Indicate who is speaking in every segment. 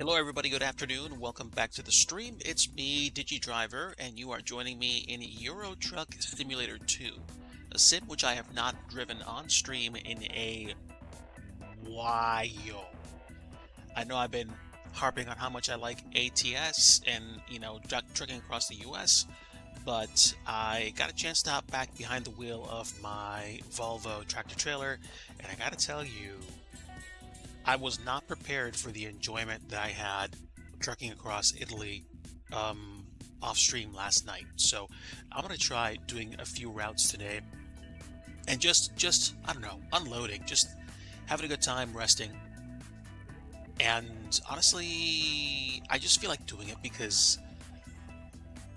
Speaker 1: Hello everybody, good afternoon. Welcome back to the stream. It's me, DIGI Driver, and you are joining me in Euro Truck Simulator 2, a sim which I have not driven on stream in a while. I know I've been harping on how much I like ATS and, trucking across the US, but I got a chance to hop back behind the wheel of my Volvo tractor trailer, and I gotta tell you, I was not prepared for the enjoyment that I had trucking across Italy off stream last night. So I'm gonna try doing a few routes today and just I don't know, unloading, just having a good time resting. And honestly, I just feel like doing it because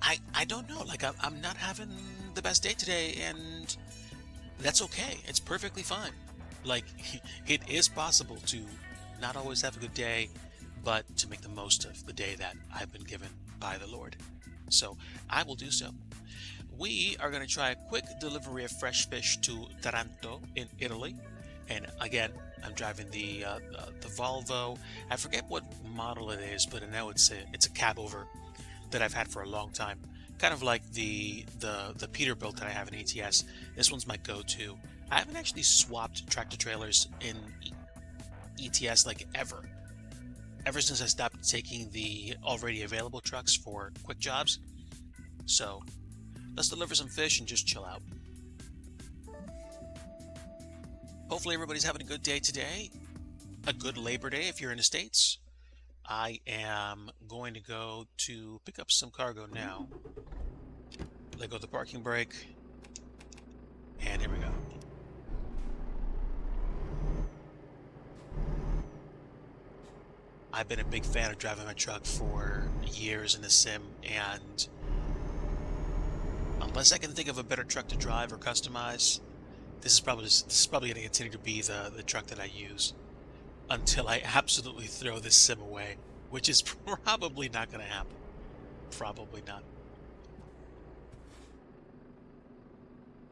Speaker 1: I don't know, like I'm not having the best day today, and that's okay. It's perfectly fine. Like, it is possible to not always have a good day, but to make the most of the day that I've been given by the Lord. So I will do so. We are going to try a quick delivery of fresh fish to Taranto in Italy. And again, I'm driving the Volvo. I forget what model it is, but I know it's a cab over that I've had for a long time. Kind of like the Peterbilt that I have in ATS. This one's my go-to. I haven't actually swapped tractor trailers in ETS like ever since I stopped taking the already available trucks for quick jobs. So let's deliver some fish and just chill out. Hopefully everybody's having a good day today. A good Labor Day if you're in the States. I am going to go to pick up some cargo now. Let go of the parking brake. And here we go. I've been a big fan of driving my truck for years in the sim, and unless I can think of a better truck to drive or customize, this is probably going to continue to be the truck that I use until I absolutely throw this sim away, which is probably not going to happen. Probably not.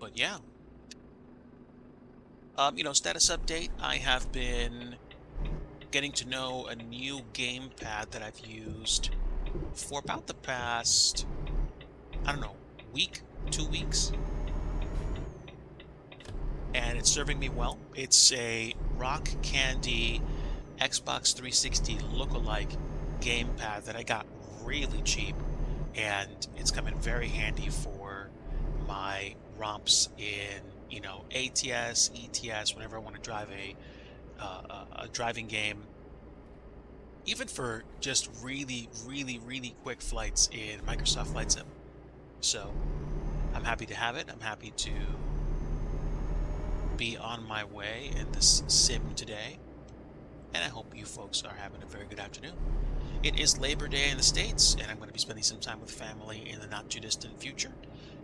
Speaker 1: But yeah. Status update. I have been getting to know a new gamepad that I've used for about the past, I don't know, week, 2 weeks. And it's serving me well. It's a Rock Candy Xbox 360 lookalike gamepad that I got really cheap, and it's come in very handy for my romps in, ATS, ETS, whenever I want to drive a driving game, even for just really, really, really quick flights in Microsoft Flight Sim. So I'm happy to have it. I'm happy to be on my way in this sim today, and I hope you folks are having a very good afternoon. It is Labor Day in the States, and I'm going to be spending some time with family in the not too distant future.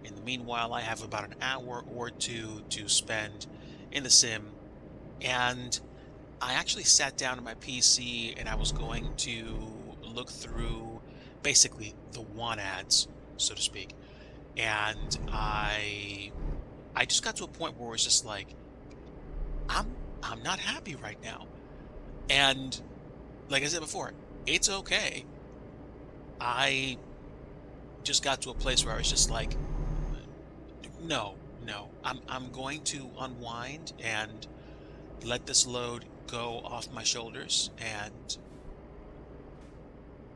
Speaker 1: In the meanwhile, I have about an hour or two to spend in the sim, and I actually sat down at my PC and I was going to look through basically the want ads, so to speak. And I just got to a point where it's just like, I'm not happy right now. And like I said before, it's okay. I just got to a place where I was just like, no, I'm going to unwind and let this load go off my shoulders, and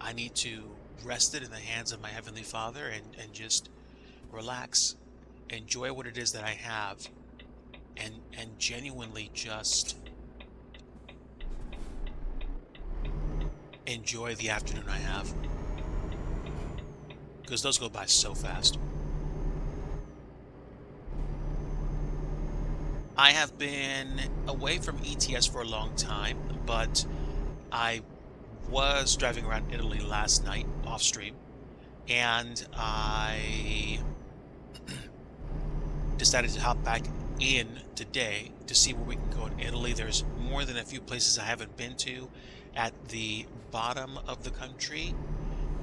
Speaker 1: I need to rest it in the hands of my Heavenly Father and just relax, enjoy what it is that I have, and genuinely just enjoy the afternoon I have, because those go by so fast. I have been away from ETS for a long time, but I was driving around Italy last night off stream, and I decided to hop back in today to see where we can go in Italy. There's more than a few places I haven't been to at the bottom of the country,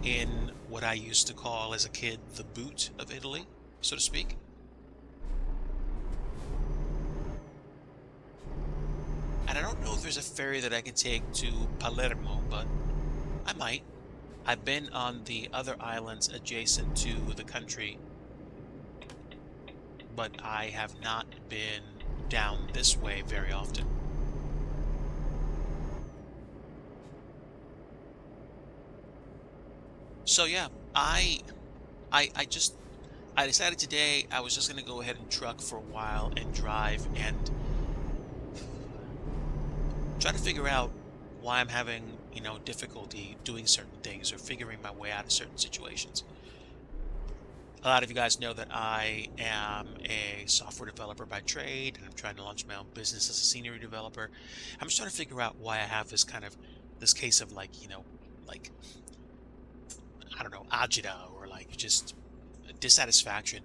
Speaker 1: in what I used to call as a kid the boot of Italy, so to speak. And I don't know if there's a ferry that I can take to Palermo, but might. I've been on the other islands adjacent to the country, but I have not been down this way very often. So yeah, I decided today I was just gonna go ahead and truck for a while and drive and try to figure out why I'm having, difficulty doing certain things or figuring my way out of certain situations. A lot of you guys know that I am a software developer by trade, and I'm trying to launch my own business as a scenery developer. I'm just trying to figure out why I have this case of like, like, I don't know, agita, or like just dissatisfaction.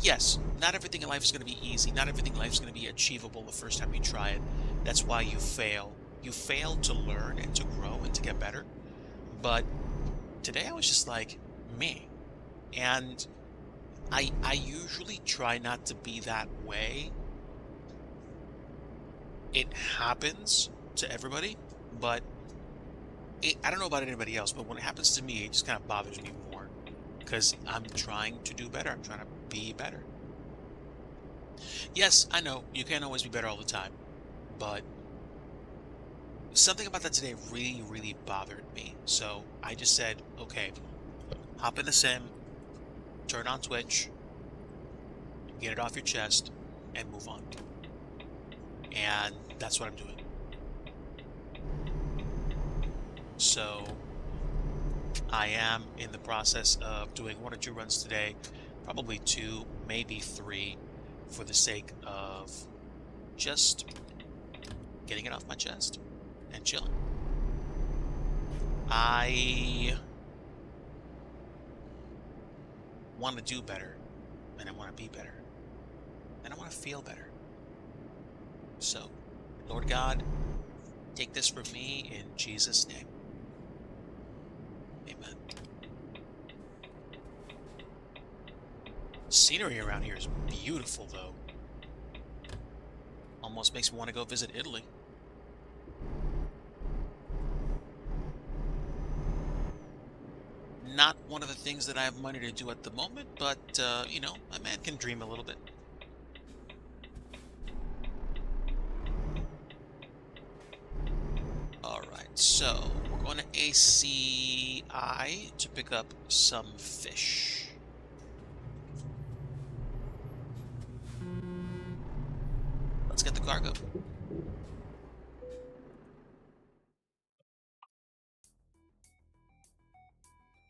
Speaker 1: Yes, not everything in life is going to be easy. Not everything in life is going to be achievable the first time you try it. That's why you fail. You fail to learn and to grow and to get better. But today I was just like, me. And I usually try not to be that way. It happens to everybody, but I don't know about anybody else, but when it happens to me, it just kind of bothers me more because I'm trying to do better. I'm trying to be better. Yes, I know you can't always be better all the time, but something about that today really, really bothered me. So I just said, okay, hop in the sim, turn on Twitch, get it off your chest, and move on. And that's what I'm doing. So I am in the process of doing 1 or 2 runs today, probably 2, maybe 3, for the sake of just getting it off my chest and chilling. I want to do better, and I want to be better, and I want to feel better. So, Lord God, take this from me in Jesus' name. Amen. Scenery around here is beautiful, though. Almost makes me want to go visit Italy. Not one of the things that I have money to do at the moment, but, a man can dream a little bit. Alright, so we're going to ACI to pick up some fish. Let's get the cargo.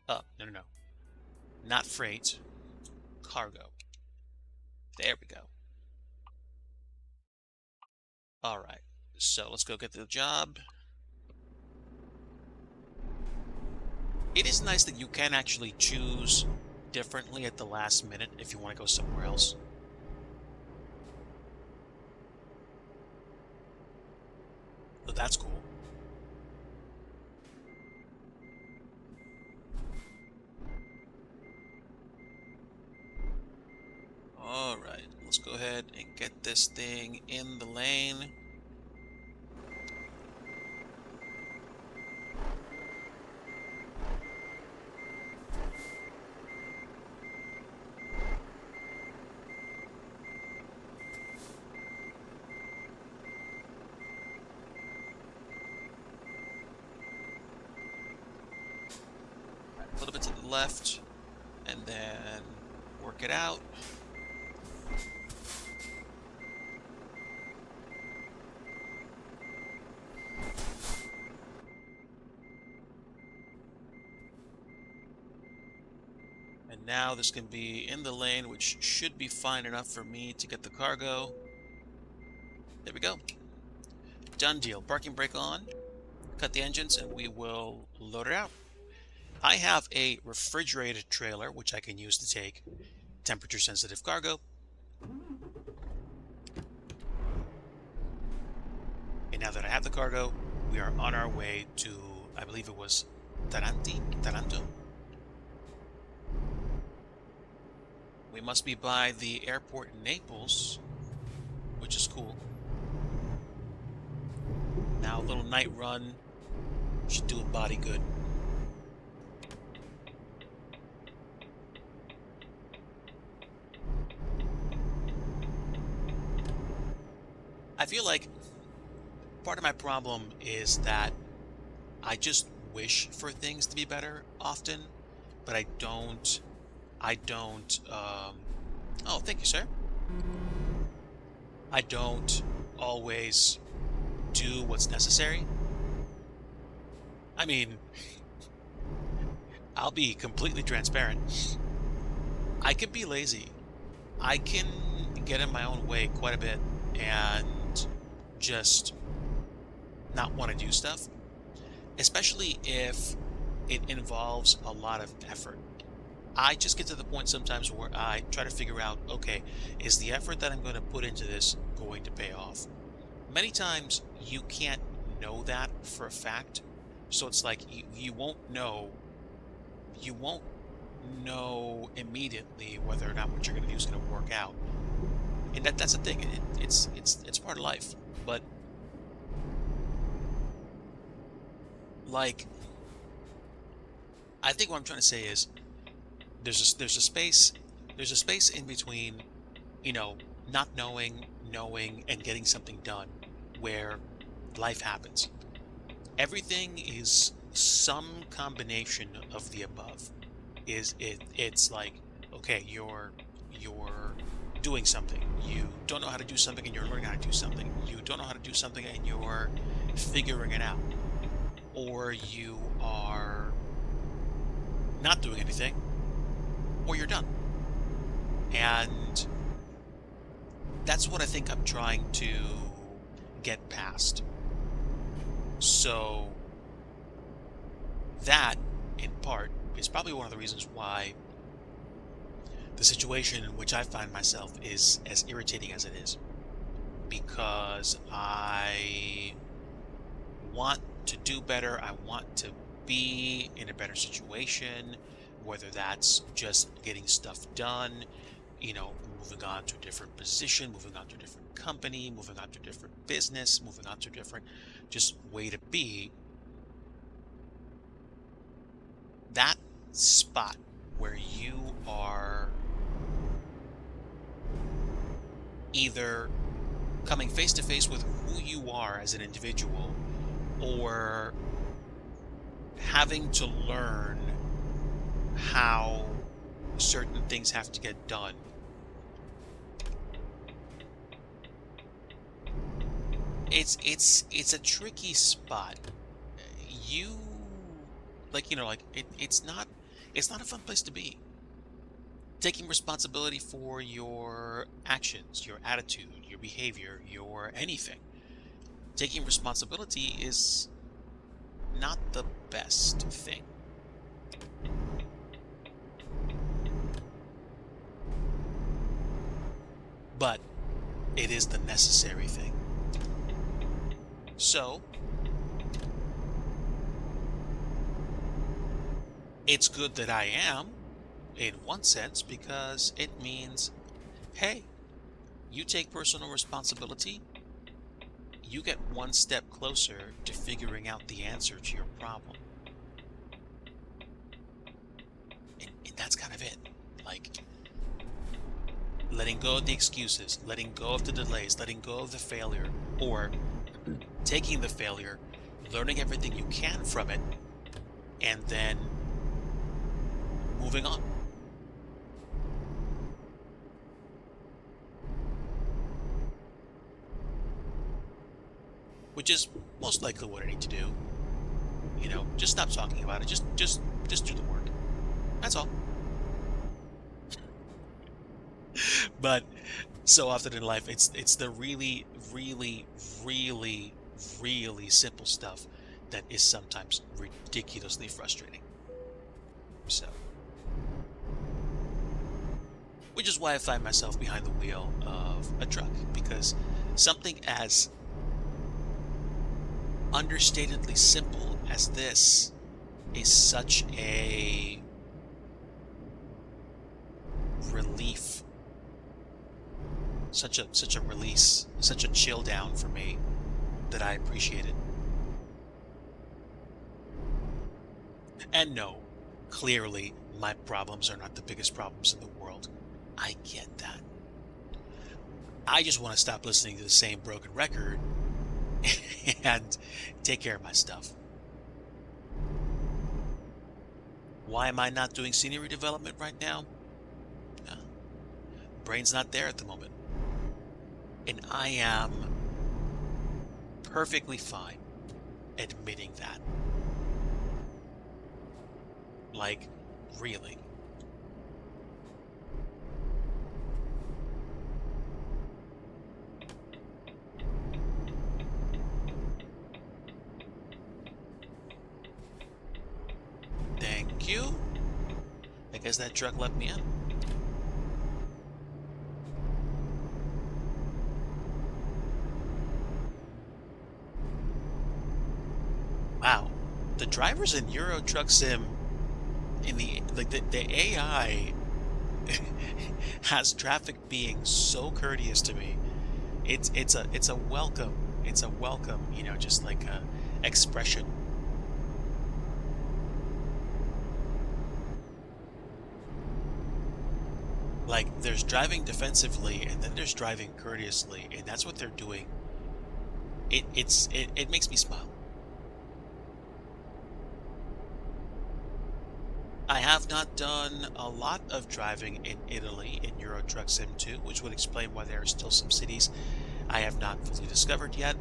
Speaker 1: Oh, no. Not freight. Cargo. There we go. Alright, so let's go get the job. It is nice that you can actually choose differently at the last minute if you want to go somewhere else. So that's cool. Alright, let's go ahead and get this thing in the lane. A little bit to the left, and then work it out. And now this can be in the lane, which should be fine enough for me to get the cargo. There we go. Done deal. Parking brake on. Cut the engines, and we will load it out. I have a refrigerated trailer, which I can use to take temperature-sensitive cargo. And now that I have the cargo, we are on our way to, I believe it was Taranto. We must be by the airport in Naples, which is cool. Now a little night run Should do a body good. I feel like part of my problem is that I just wish for things to be better often, but I don't, oh, thank you, sir. I don't always do what's necessary. I mean, I'll be completely transparent. I can be lazy. I can get in my own way quite a bit and just not want to do stuff, especially if it involves a lot of effort. I just get to the point sometimes where I try to figure out, okay, is the effort that I'm going to put into this going to pay off? Many times you can't know that for a fact. So it's like you won't know immediately whether or not what you're going to do is going to work out. And that's the thing. It's part of life. But like, I think what I'm trying to say is there's a space in between, you know, not knowing, knowing, and getting something done, where life happens. Everything is some combination of the above. It's like, okay, you're doing something. You don't know how to do something and you're learning how to do something. You don't know how to do something and you're figuring it out. Or you are not doing anything, or you're done. And that's what I think I'm trying to get past. So that, in part, is probably one of the reasons why the situation in which I find myself is as irritating as it is. Because I want to do better. I want to be in a better situation, whether that's just getting stuff done, you know, moving on to a different position, moving on to a different company, moving on to a different business, moving on to a different just way to be. That spot where you are either coming face to face with who you are as an individual, or having to learn how certain things have to get done. It's a tricky spot. You like, you know, like it's not a fun place to be. Taking responsibility for your actions, your attitude, your behavior, your anything. Taking responsibility is not the best thing. But it is the necessary thing. So, it's good that I am, in one sense, because it means, hey, you take personal responsibility, you get one step closer to figuring out the answer to your problem. And that's kind of it. Like, letting go of the excuses, letting go of the delays, letting go of the failure, or taking the failure, learning everything you can from it, and then moving on. Which is most likely what I need to do. You know, just stop talking about it. Just do the work. That's all. But so often in life, it's the really, really, really, really simple stuff that is sometimes ridiculously frustrating. So, which is why I find myself behind the wheel of a truck, because something as understatedly simple as this is such a relief, such a release, such a chill down for me, that I appreciate it. And no, clearly my problems are not the biggest problems in the world. I get that. I just want to stop listening to the same broken record and take care of my stuff. Why am I not doing scenery development right now? Uh, Brain's not there at the moment. And I am perfectly fine admitting that. Like, really. Thank you. I guess that truck let me in. Wow. The drivers in Euro Truck Sim in the AI has traffic being so courteous to me. It's a welcome. It's a welcome, just like a expression. Like there's driving defensively and then there's driving courteously, and that's what they're doing. It makes me smile. I have not done a lot of driving in Italy in Euro Truck Sim 2, which would explain why there are still some cities I have not fully discovered yet.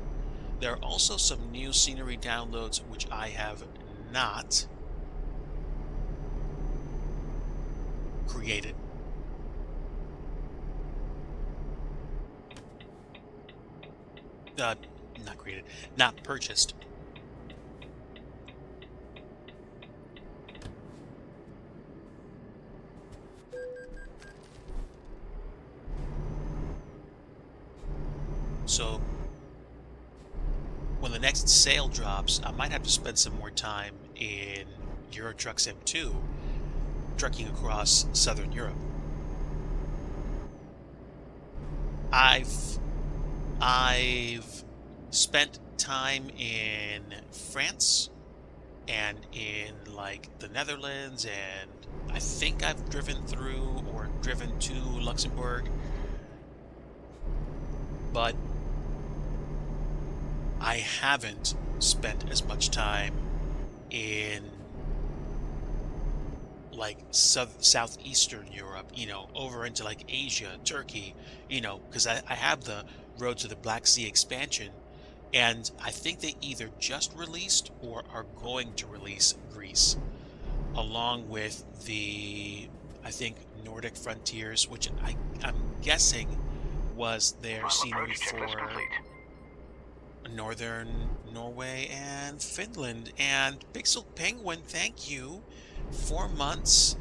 Speaker 1: There are also some new scenery downloads which I have not created. Uh, Not created, not purchased. So when the next sale drops, I might have to spend some more time in Euro Truck Sim 2 trucking across Southern Europe. I've I've spent time in France and in like the Netherlands, and I think I've driven through or driven to Luxembourg, but I haven't spent as much time in like southeastern Europe, over into like Asia, Turkey, because I have the Road to the Black Sea expansion, and I think they either just released or are going to release Greece, along with the, I think, Nordic Frontiers, which I'm guessing was their scenery for northern Norway and Finland. And Pixel Penguin, thank you. 4 months.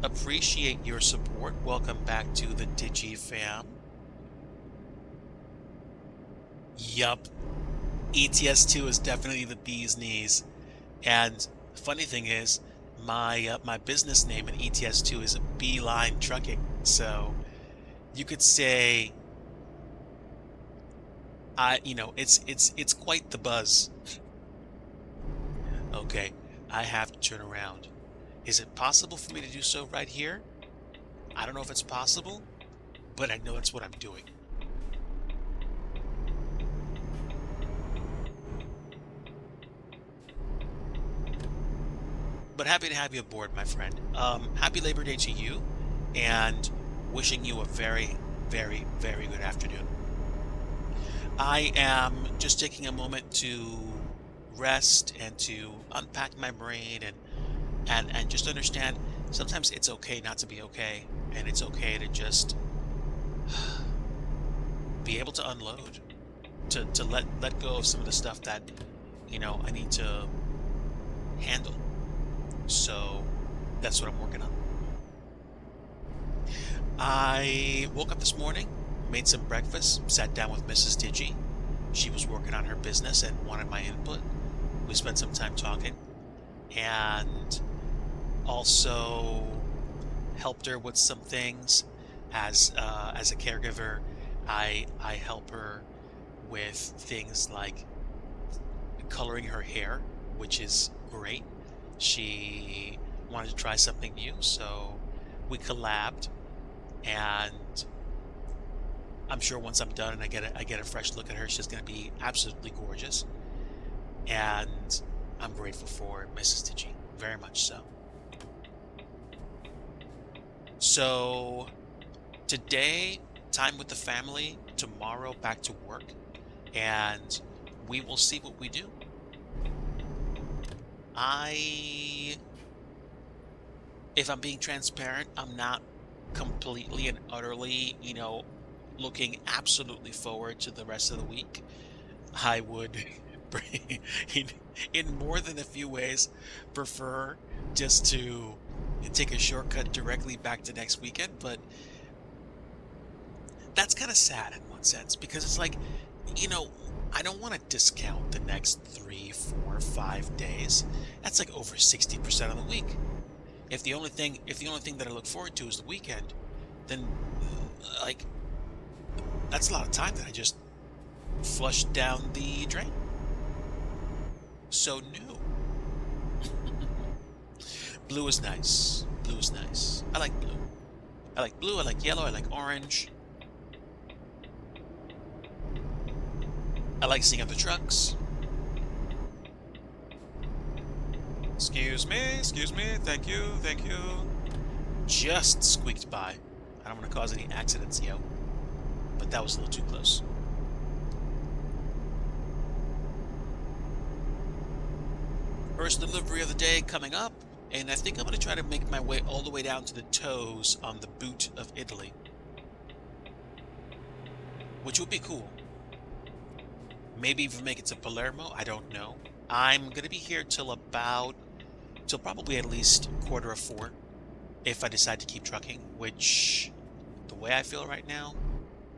Speaker 1: Appreciate your support. Welcome back to the DIGI fam. Yup. ETS2 is definitely the bee's knees. And funny thing is, my business name in ETS2 is Beeline Trucking. So you could say it's quite the buzz. Okay, I have to turn around. Is it possible for me to do so right here? I don't know if it's possible, but I know that's what I'm doing. But happy to have you aboard, my friend. Happy Labor Day to you, and wishing you a very, very, very good afternoon. I am just taking a moment to rest and to unpack my brain and just understand sometimes it's okay not to be okay, and it's okay to just be able to unload, to let go of some of the stuff that I need to handle. So that's what I'm working on. I woke up this morning, made some breakfast, sat down with Mrs. Digi. She was working on her business and wanted my input. We spent some time talking, and also helped her with some things. As a caregiver, I help her with things like coloring her hair, which is great. She wanted to try something new, so we collabed, and I'm sure once I'm done and I get a fresh look at her, she's going to be absolutely gorgeous. And I'm grateful for Mrs. DIGI, very much so. So today, time with the family. Tomorrow, back to work, and we will see what we do. If I'm being transparent, I'm not completely and utterly, looking absolutely forward to the rest of the week. I would, in, in more than a few ways, prefer just to take a shortcut directly back to next weekend, but that's kind of sad in one sense because it's like, you know, I don't want to discount the next 3, 4, 5 days. That's like over 60% of the week. If the only thing that I look forward to is the weekend, then like that's a lot of time that I just flushed down the drain. So new. Blue is nice. Blue is nice. I like blue. I like blue, I like yellow, I like orange. I like seeing other trucks. Excuse me, thank you, thank you. Just squeaked by. I don't want to cause any accidents, yo. But that was a little too close. First delivery of the day coming up, and I think I'm going to try to make my way all the way down to the toes on the boot of Italy. Which would be cool. Maybe even make it to Palermo, I don't know. I'm going to be here till probably at least 3:45 if I decide to keep trucking, which, the way I feel right now,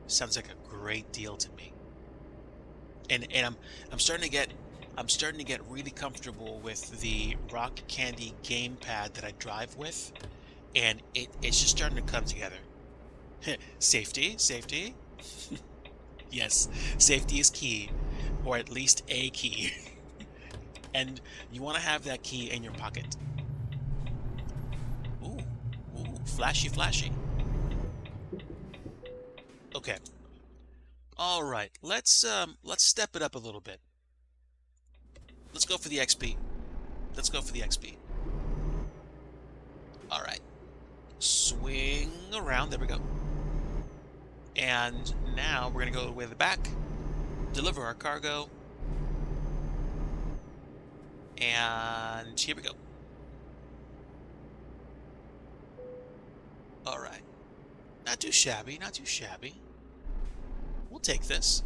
Speaker 1: sounds like a great deal to me. And I'm starting to get really comfortable with the Rock Candy gamepad that I drive with, and it's just starting to come together. Safety. Yes, safety is key, or at least a key. And you want to have that key in your pocket. Ooh, flashy. Okay. All right, let's step it up a little bit. Let's go for the XP. All right. Swing around. There we go. And now we're going to go way to the back, deliver our cargo, and here we go. All right. Not too shabby. We'll take this.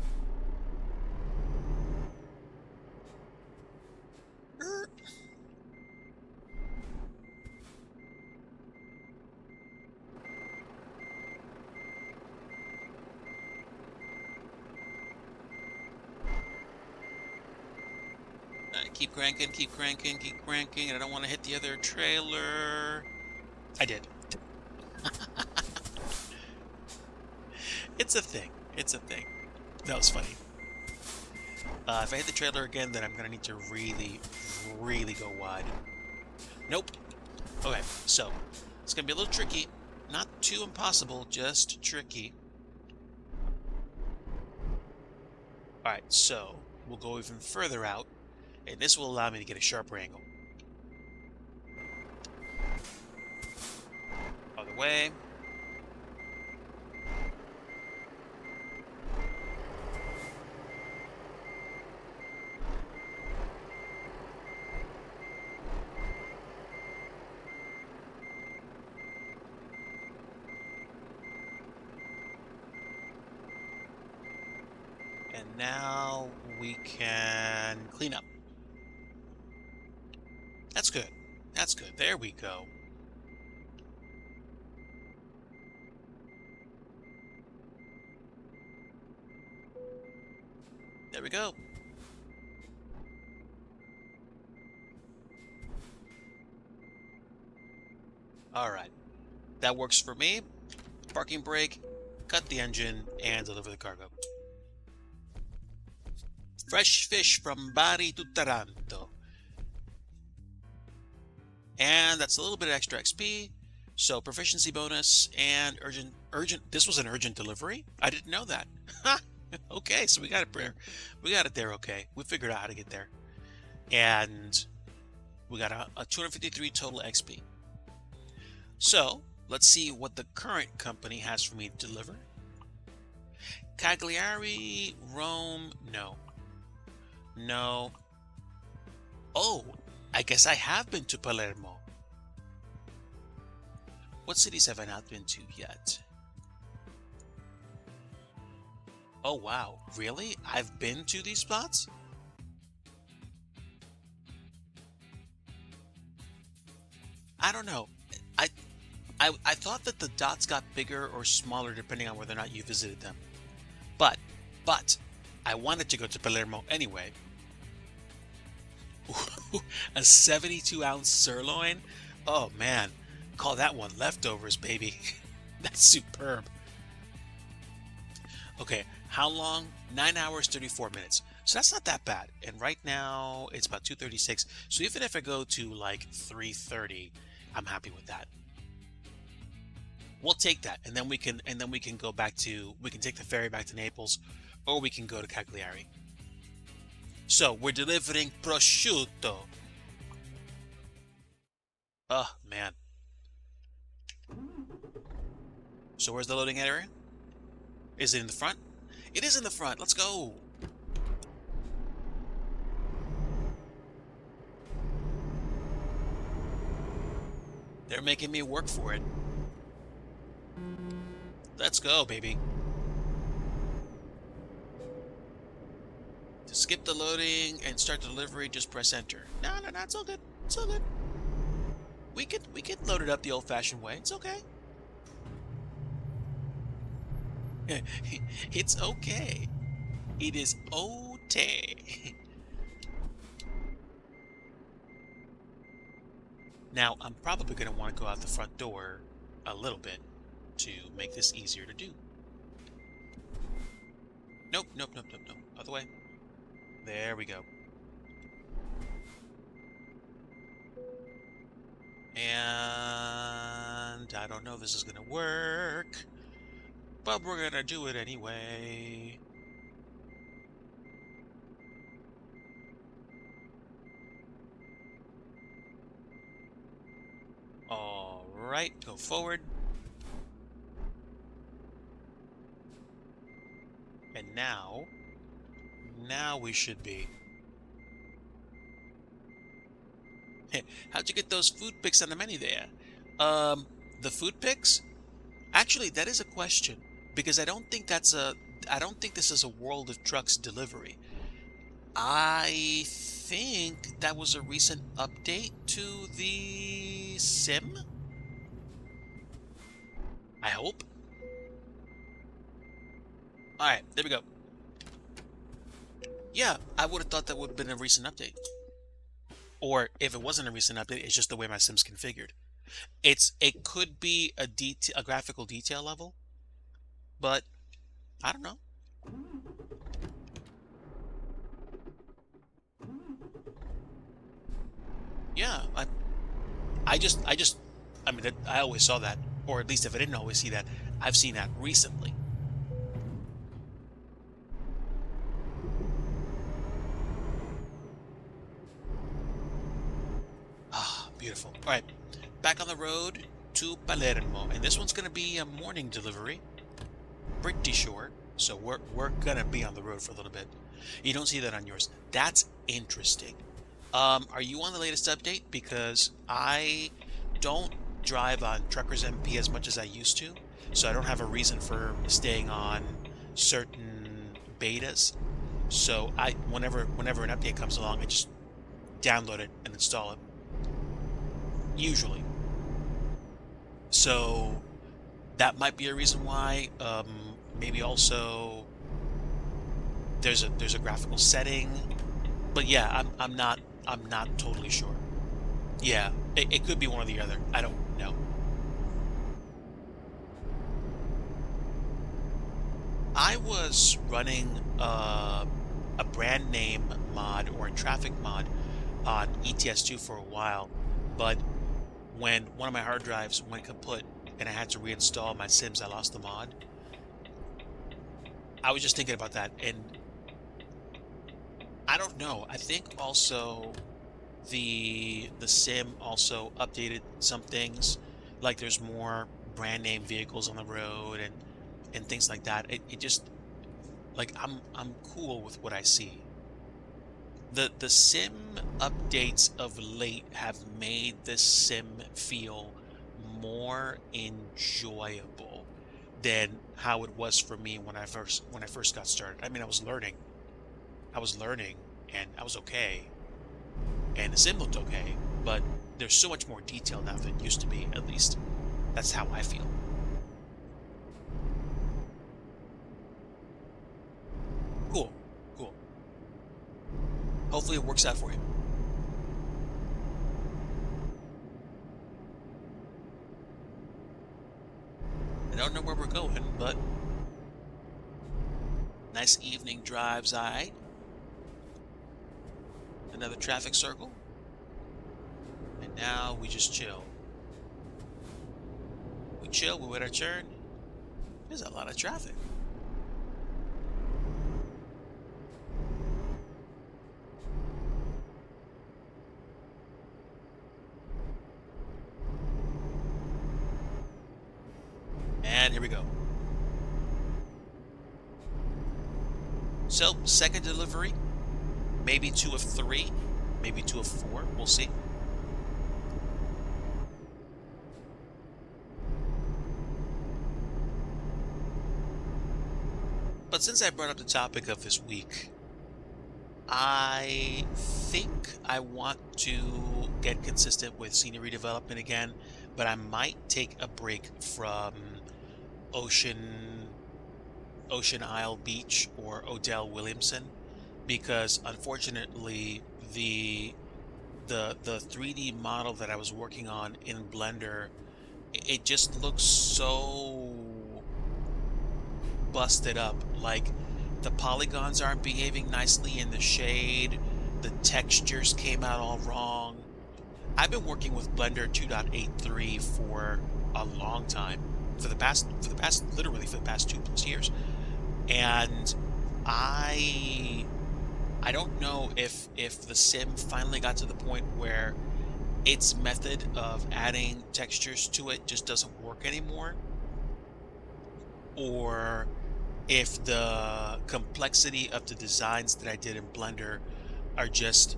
Speaker 1: Keep cranking. I don't want to hit the other trailer. I did. It's a thing. That was funny. If I hit the trailer again, then I'm going to need to really, really go wide. Nope. Okay, so it's going to be a little tricky. Not too impossible, just tricky. Alright, so we'll go even further out, and this will allow me to get a sharper angle. Other way. And now we can clean up. That's good. There we go. There we go. All right. That works for me. Parking brake, cut the engine, and deliver the cargo. Fresh fish from Bari to Taranto. And that's a little bit of extra XP. So proficiency bonus and urgent. This was an urgent delivery. I didn't know that. Okay, so we got it there. We got it there. Okay, we figured out how to get there, and we got a 253 total XP. So let's see what the current company has for me to deliver. Cagliari, Rome, no. No. Oh, I guess I have been to Palermo. What cities have I not been to yet? Oh wow, really? I've been to these spots? I don't know. I I thought that the dots got bigger or smaller depending on whether or not you visited them. But but I wanted to go to Palermo anyway. A 72-ounce sirloin? Oh man, call that one leftovers, baby. That's superb. Okay, how long? 9 hours, 34 minutes. So that's not that bad. And right now it's about 2:36. So even if I go to like 3:30, I'm happy with that. We'll take that, and then we can go back to we can take the ferry back to Naples, or we can go to Cagliari. So we're delivering prosciutto. Oh man. So where's the loading area? Is it in the front? It is in the front. Let's go. They're making me work for it. Let's go, baby. To skip the loading and start the delivery, just press enter. No, it's all good. It's all good. We could load it up the old-fashioned way. It's okay. It's okay. It is okay. Now, I'm probably going to want to go out the front door a little bit to make this easier to do. Nope. Other way. There we go. And I don't know if this is going to work, but we're going to do it anyway. All right, go forward. And now we should be. How'd you get those food picks on the menu there? The food picks? Actually, that is a question, because I don't think this is a World of Trucks delivery. I think that was a recent update to the sim? I hope. Alright, there we go. Yeah, I would have thought that would have been a recent update. Or if it wasn't a recent update, it's just the way my sim's configured. It could be a graphical detail level, but I don't know. Yeah, I mean, I always saw that, or at least if I didn't always see that, I've seen that recently. Ah, beautiful. All right, back on the road to Palermo, and this one's going to be a morning delivery. Pretty short, so we're gonna be on the road for a little bit. You don't see that on yours. That's interesting. Are you on the latest update? Because I don't drive on Truckers MP as much as I used to, so I don't have a reason for staying on certain betas. So whenever an update comes along, I just download it and install it. Usually. So that might be a reason why. Maybe also there's a graphical setting, but yeah, I'm not totally sure. Yeah, it could be one or the other. I don't know. I was running a brand name mod or a traffic mod on ETS2 for a while, but when one of my hard drives went kaput and I had to reinstall my Sims I Lost the Mod, I was just thinking about that, and I don't know. I think also the sim also updated some things, like there's more brand name vehicles on the road and things like that. It just like I'm cool with what I see. The sim updates of late have made this sim feel more enjoyable than how it was for me when I first got started. I mean, I was learning and I was okay, and the sim looked okay, but there's so much more detail now than it used to be. At least that's how I feel. Cool, cool. Hopefully it works out for you. I don't know where we're going, but nice evening drives. I another traffic circle, and now we just chill. We chill. We wait our turn. There's a lot of traffic. And here we go. So, second delivery, maybe 2 of 3, maybe 2 of 4. We'll see. But since I brought up the topic of this week, I think I want to get consistent with scenery development again, but I might take a break from Ocean Ocean Isle Beach or Odell Williamson because unfortunately the 3D model that I was working on in Blender, it just looks so busted up. Like the polygons aren't behaving nicely in the shade, the textures came out all wrong. I've been working with Blender 2.83 for a long time, for the past literally for the past 2+ years, and I I don't know if the sim finally got to the point where its method of adding textures to it just doesn't work anymore, or if the complexity of the designs that I did in Blender are just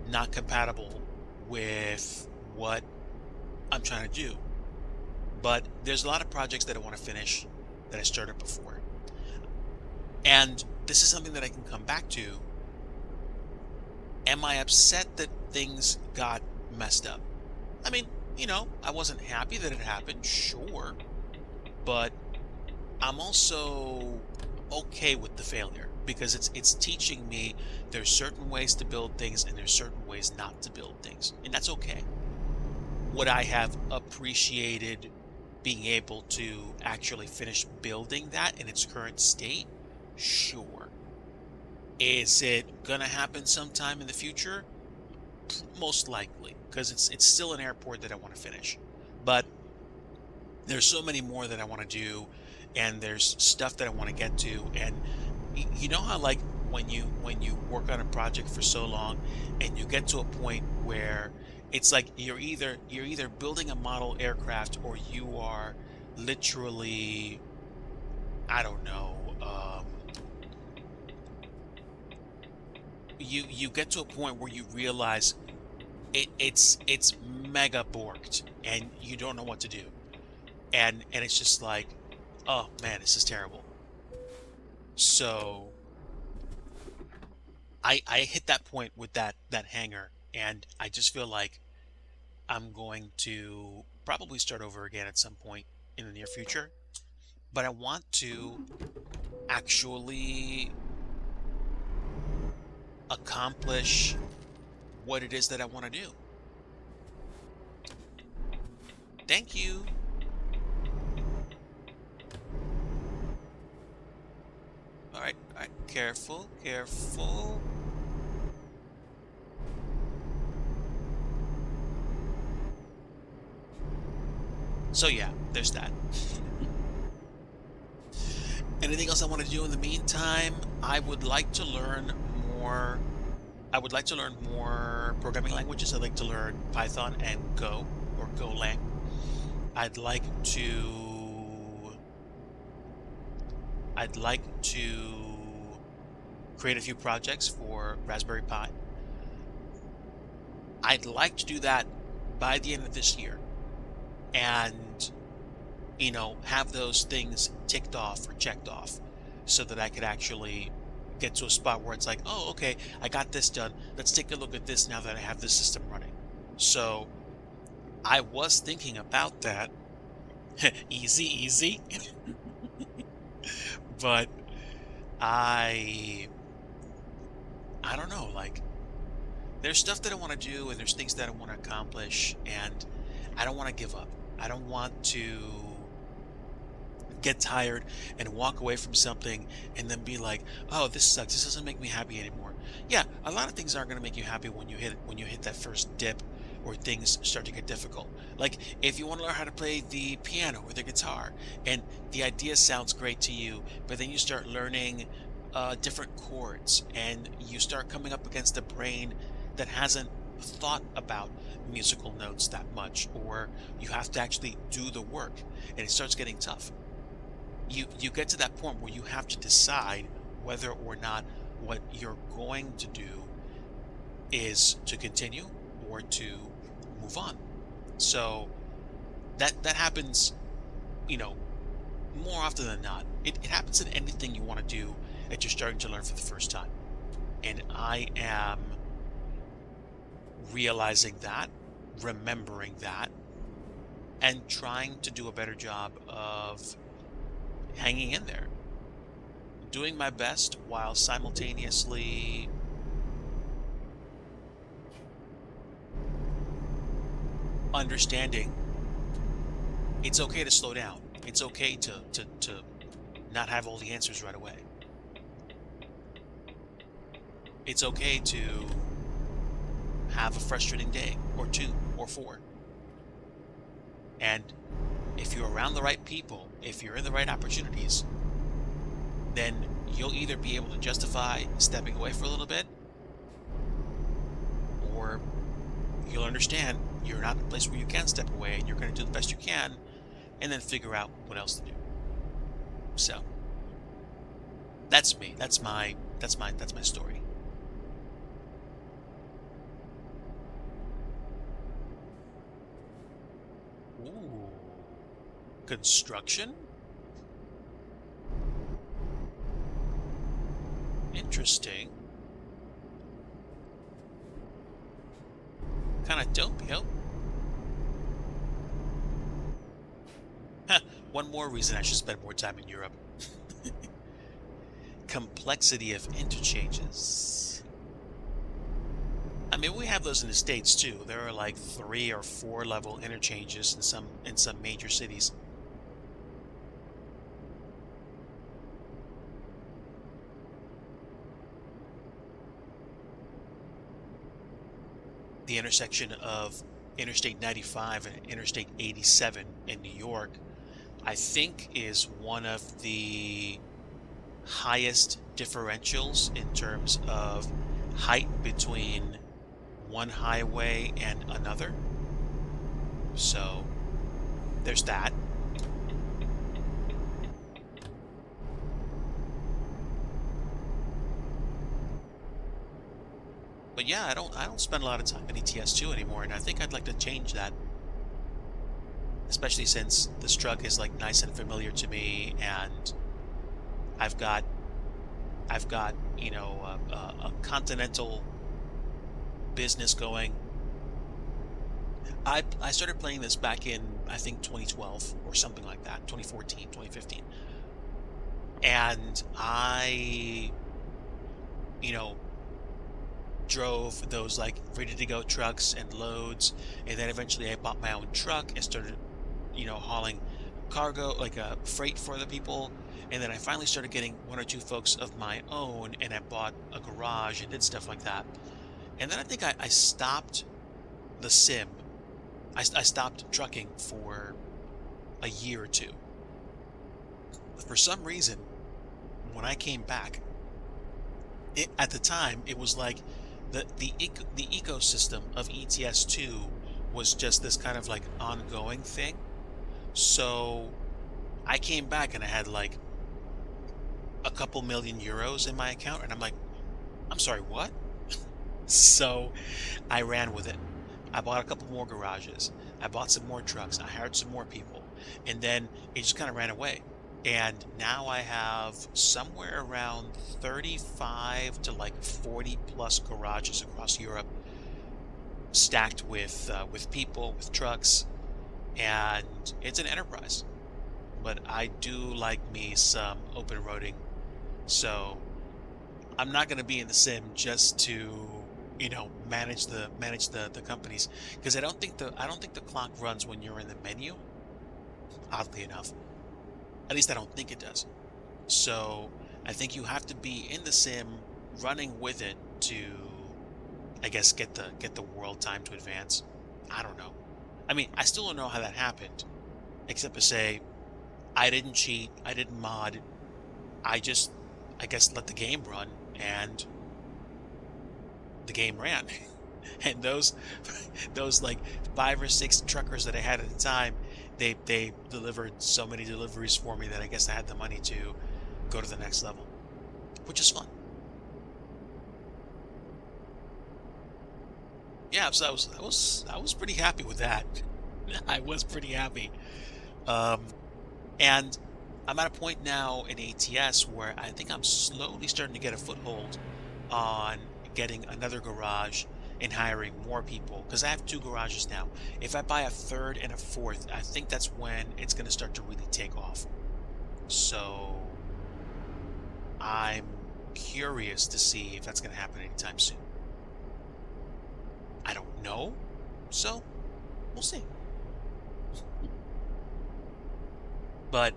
Speaker 1: not compatible with what I'm trying to do. But there's a lot of projects that I want to finish that I started before. And this is something that I can come back to. Am I upset that things got messed up? I mean, I wasn't happy that it happened, sure, but I'm also okay with the failure because it's teaching me there's certain ways to build things and there's certain ways not to build things, and that's okay. Would I have appreciated being able to actually finish building that in its current state? Sure. Is it gonna happen sometime in the future? Most likely, because it's still an airport that I want to finish. But there's so many more that I want to do, and there's stuff that I want to get to, and you know how like when you work on a project for so long and you get to a point where it's like you're either building a model aircraft or you are literally, I don't know, you get to a point where you realize it's mega borked and you don't know what to do, and it's just like, oh man, this is terrible. So I hit that point with that hangar, and I just feel like I'm going to probably start over again at some point in the near future, but I want to actually accomplish what it is that I want to do. Thank you. All right, careful, careful. So yeah, there's that. Anything else I want to do in the meantime? I would like to learn more. I would like to learn more programming languages. I'd like to learn Python and Go or Golang. I'd like to I'd like to create a few projects for Raspberry Pi. I'd like to do that by the end of this year and, have those things ticked off or checked off so that I could actually get to a spot where it's like, oh, okay, I got this done. Let's take a look at this now that I have the system running. So I was thinking about that. Easy, easy. But I I don't know, like there's stuff that I want to do and there's things that I want to accomplish and I don't want to give up. I don't want to get tired and walk away from something and then be like, "Oh, this sucks. This doesn't make me happy anymore." Yeah, a lot of things aren't going to make you happy when you hit that first dip or things start to get difficult. Like if you want to learn how to play the piano or the guitar and the idea sounds great to you, but then you start learning different chords and you start coming up against a brain that hasn't thought about musical notes that much, or you have to actually do the work and it starts getting tough. You get to that point where you have to decide whether or not what you're going to do is to continue or to move on. So that happens, you know, more often than not. It happens in anything you want to do that you're starting to learn for the first time. And I am realizing that, remembering that, and trying to do a better job of hanging in there, doing my best while simultaneously understanding it's okay to slow down. It's okay to not have all the answers right away. It's okay to have a frustrating day or two or four. And if you're around the right people, if you're in the right opportunities, then you'll either be able to justify stepping away for a little bit, or you'll understand you're not in a place where you can step away and you're going to do the best you can and then figure out what else to do. So that's me. That's my story. Ooh. Construction? Interesting. Kind of dope, yo. One more reason I should spend more time in Europe. Complexity of interchanges. I mean, we have those in the States too. There are like 3 or 4 level interchanges in some major cities. The intersection of Interstate 95 and Interstate 87 in New York, I think, is one of the highest differentials in terms of height between one highway and another. So there's that. But yeah, I don't spend a lot of time in ETS2 anymore, and I think I'd like to change that, especially since this truck is like nice and familiar to me, and I've got a continental business going. I started playing this back in I think 2012 or something like that, 2014, 2015, and I you know drove those like ready to go trucks and loads, and then eventually I bought my own truck and started hauling cargo, like a freight for the people. And then I finally started getting 1 or 2 folks of my own, and I bought a garage and did stuff like that. And then I think I stopped the sim. I stopped trucking for a year or two. But for some reason, when I came back, at the time, it was like the ecosystem of ETS2 was just this kind of like ongoing thing. So I came back and I had like a couple million euros in my account, and I'm like, I'm sorry, what? So I ran with it. I bought a couple more garages. I bought some more trucks. I hired some more people. And then it just kind of ran away. And now I have somewhere around 35 to like 40 plus garages across Europe, stacked with people, with trucks, and it's an enterprise. But I do like me some open roading. So I'm not going to be in the sim just to, manage the companies, because I don't think the clock runs when you're in the menu, oddly enough. At least I don't think it does. So I think you have to be in the sim running with it to, I guess, get the world time to advance. I don't know. I mean, I still don't know how that happened, except to say I didn't cheat, I didn't mod. I just, I guess, let the game run, and the game ran. And those like 5 or 6 truckers that I had at the time, they delivered so many deliveries for me that I guess I had the money to go to the next level, which is fun. Yeah, so I was pretty happy with that. I was pretty happy. Um, and I'm at a point now in ATS where I think I'm slowly starting to get a foothold on getting another garage and hiring more people, because I have 2 garages now. If I buy a third and a fourth, I think that's when it's going to start to really take off. So I'm curious to see if that's going to happen anytime soon. I don't know, so we'll see. But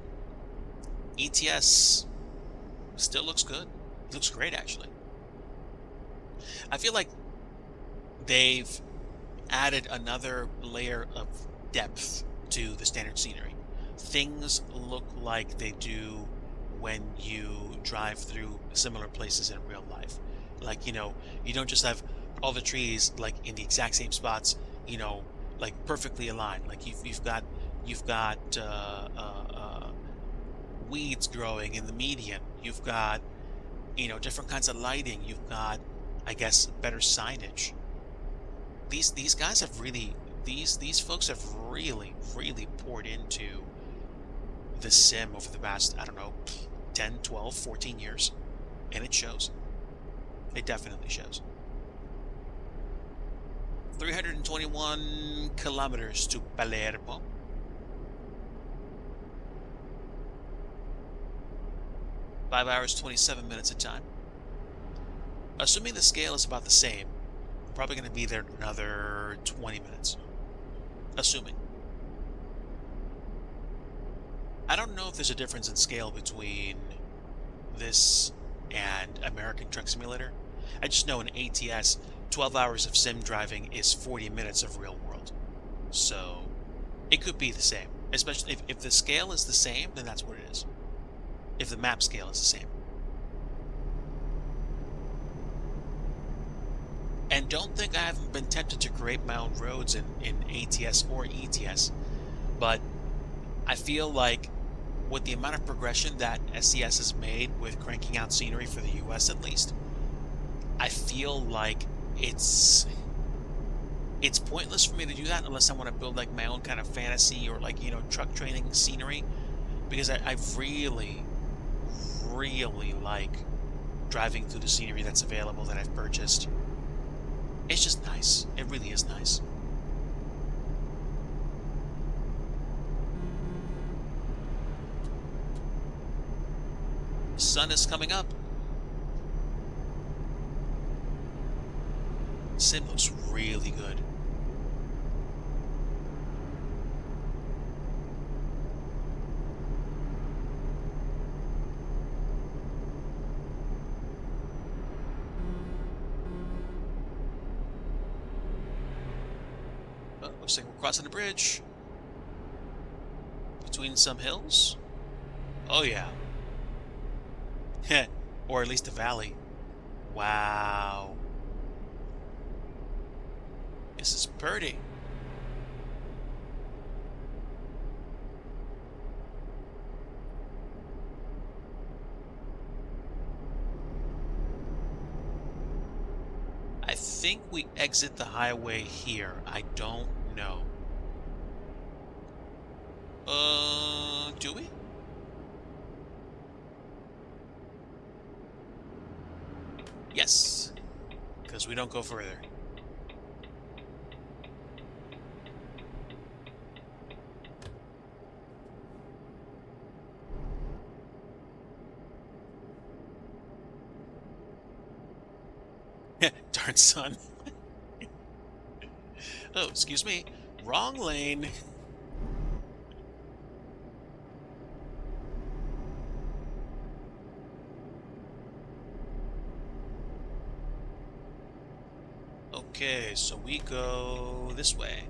Speaker 1: ETS still looks good. It looks great, actually. I feel like they've added another layer of depth to the standard scenery. Things look like they do when you drive through similar places in real life. Like, you don't just have all the trees like in the exact same spots, like perfectly aligned. Like you've got weeds growing in the median. You've got, different kinds of lighting. You've got, I guess, better signage. These guys have really these folks have really poured into the sim over the past, I don't know, 10, 12, 14 years, and it shows. It definitely shows. 321 kilometers to Palermo. 5 hours, 27 minutes of time. Assuming the scale is about the same, I'm probably going to be there another 20 minutes. Assuming. I don't know if there's a difference in scale between this and American Truck Simulator. I just know in ATS, 12 hours of sim driving is 40 minutes of real world. So it could be the same. Especially if the scale is the same, then that's what it is. If the map scale is the same. And don't think I haven't been tempted to create my own roads in ATS or ETS, but I feel like with the amount of progression that SCS has made with cranking out scenery for the US at least, I feel like it's pointless for me to do that unless I want to build like my own kind of fantasy or like, truck training scenery, because I really like driving through the scenery that's available that I've purchased. It's just nice. It really is nice. Sun is coming up. Sim looks really good. Looks like we're crossing the bridge. between some hills? Oh yeah. Or at least a valley. Wow. This is pretty. I think we exit the highway here. I don't know. Do we? Yes. Because we don't go further. Darn son. Oh, excuse me. Wrong lane. Okay, so we go this way.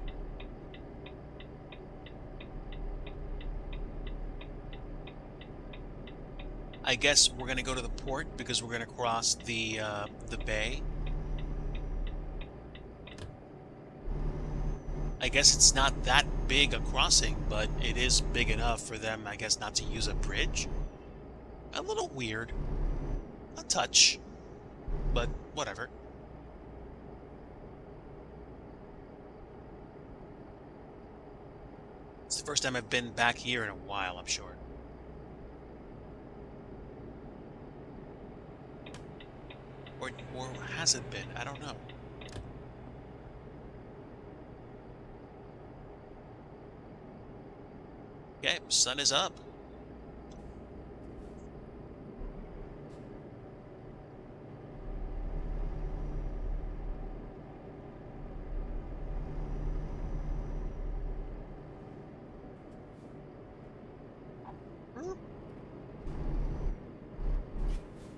Speaker 1: I guess we're gonna go to the port because we're gonna cross the bay. I guess it's not that big a crossing, but it is big enough for them, I guess, not to use a bridge. A little weird. A touch. But whatever. It's the first time I've been back here in a while, I'm sure. Or has it been? I don't know. Okay, sun is up.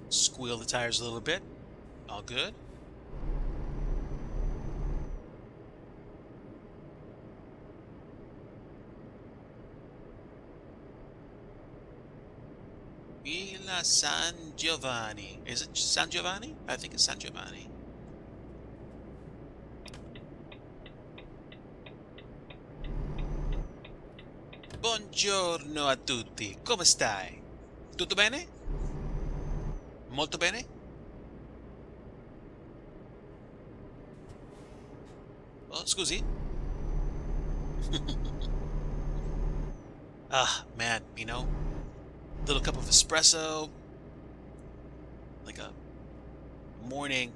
Speaker 1: Squeal the tires a little bit. All good. Villa San Giovanni. Is it San Giovanni? I think it's San Giovanni. Buongiorno a tutti. Come stai? Tutto bene? Molto bene? Oh, scusi. Ah, man, you know, little cup of espresso, like a morning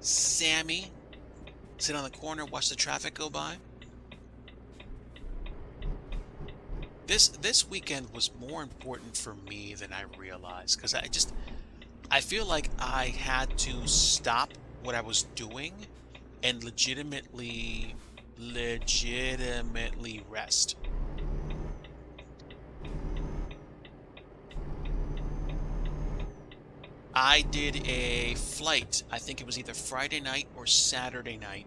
Speaker 1: Sammy. Sit on the corner, watch the traffic go by. This weekend was more important for me than I realized because I feel like I had to stop what I was doing and legitimately rest. I did a flight, I think it was either Friday night or Saturday night,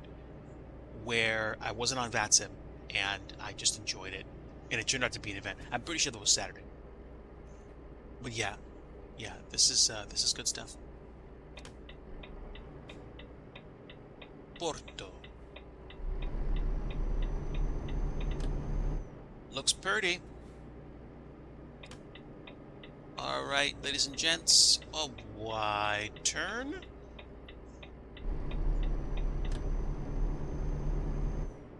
Speaker 1: where I wasn't on VATSIM, and I just enjoyed it. And it turned out to be an event. I'm pretty sure that was Saturday. But yeah, this is good stuff. Porto. Looks pretty. Alright, ladies and gents, a wide turn.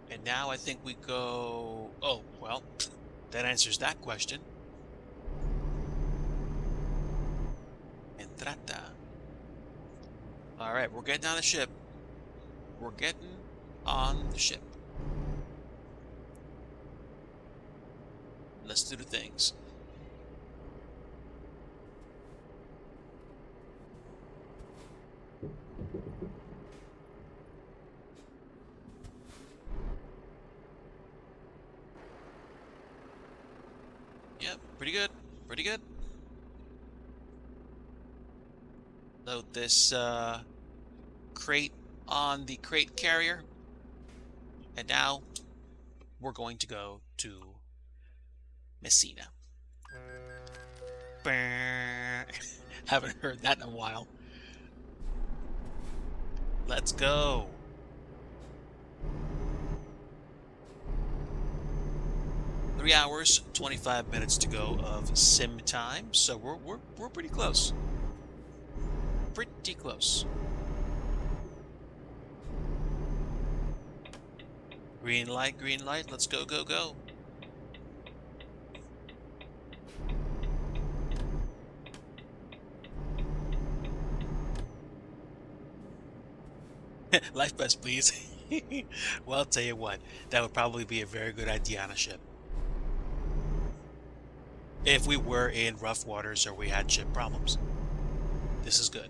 Speaker 1: And now I think we go... Oh, well, that answers that question. Entrata. Alright, we're getting on the ship. We're getting on the ship. Let's do the things. Yep, pretty good. Pretty good. Load this crate on the crate carrier. And now we're going to go to Messina. Haven't heard that in a while. Let's go. Three hours, 25 minutes to go of sim time, so we're pretty close. Pretty close. Green light, let's go, go, go. Life vest, please. Well, I'll tell you what, that would probably be a very good idea on a ship. If we were in rough waters or we had ship problems. This is good.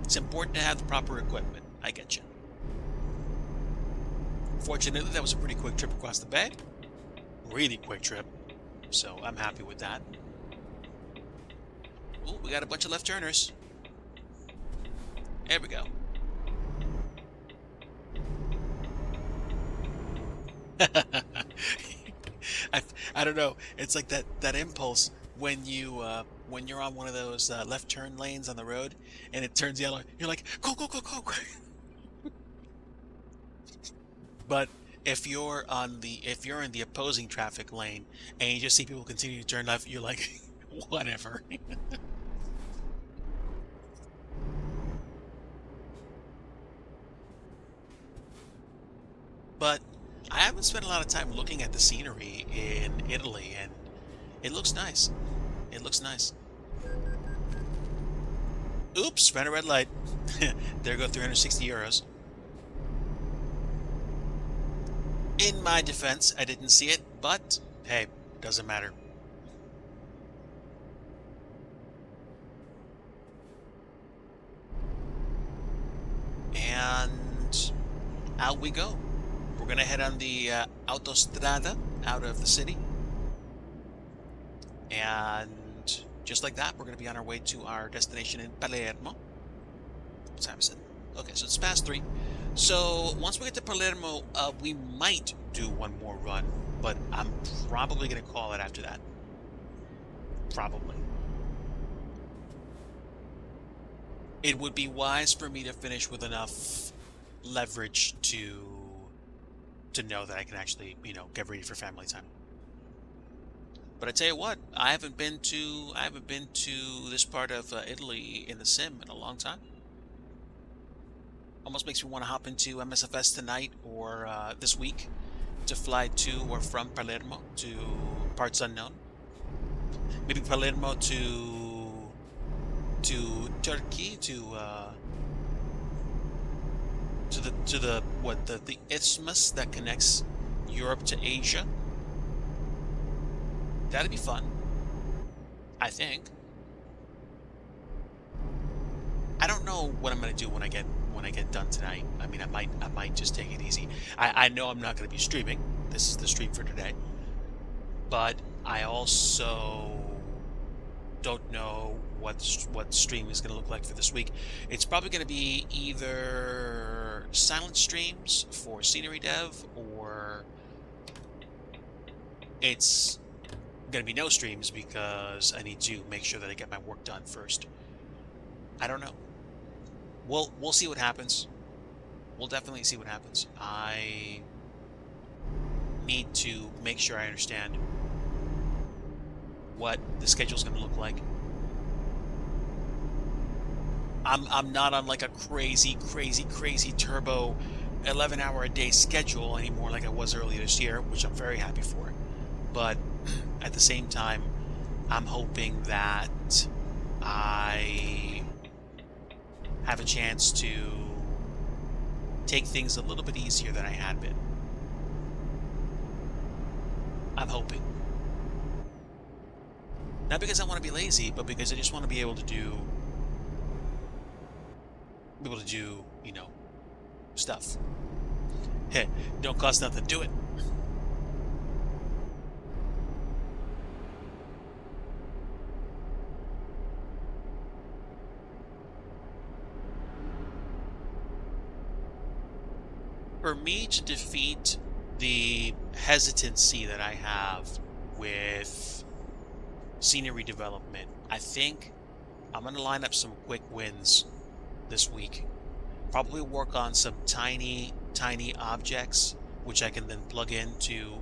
Speaker 1: It's important to have the proper equipment. I get you. Fortunately, that was a pretty quick trip across the bay. Really quick trip. So I'm happy with that. Oh, we got a bunch of left turners. There we go. I don't know. It's like that impulse when you're on one of those left turn lanes on the road and it turns yellow. You're like, go, go, go, go. But if you're in the opposing traffic lane and you just see people continue to turn left, you're like, whatever. But I haven't spent a lot of time looking at the scenery in Italy, and it looks nice. It looks nice. Oops, ran a red light. There go 360 euros. In my defense, I didn't see it, but hey, doesn't matter. And out we go. We're gonna head on the autostrada out of the city. And just like that, we're gonna be on our way to our destination in Palermo. What time is it? Okay, so it's past 3. So once we get to Palermo, we might do one more run, but I'm probably gonna call it after that. Probably. It would be wise for me to finish with enough leverage to know that I can actually, get ready for family time. But I tell you what, I haven't been to this part of Italy in the sim in a long time. Almost makes me want to hop into MSFS tonight or this week to fly to or from Palermo to parts unknown. Maybe Palermo to Turkey to the isthmus that connects Europe to Asia. That'd be fun. I think. I don't know what I'm gonna do when I get done tonight. I mean, I might just take it easy. I know I'm not gonna be streaming. This is the stream for today. But I also don't know what stream is gonna look like for this week. It's probably gonna be either silent streams for scenery dev, or it's gonna be no streams because I need to make sure that I get my work done first. I don't know. We'll see what happens. We'll definitely see what happens. I need to make sure I understand what the schedule's going to look like. I'm not on like a crazy turbo 11-hour a day schedule anymore like I was earlier this year, which I'm very happy for. But at the same time, I'm hoping that I have a chance to take things a little bit easier than I had been. I'm hoping. Not because I want to be lazy, but because I just want to be able to do, stuff. Hey, don't cost nothing, do it. For me to defeat the hesitancy that I have with scenery development. I think I'm going to line up some quick wins this week. Probably work on some tiny objects, which I can then plug into,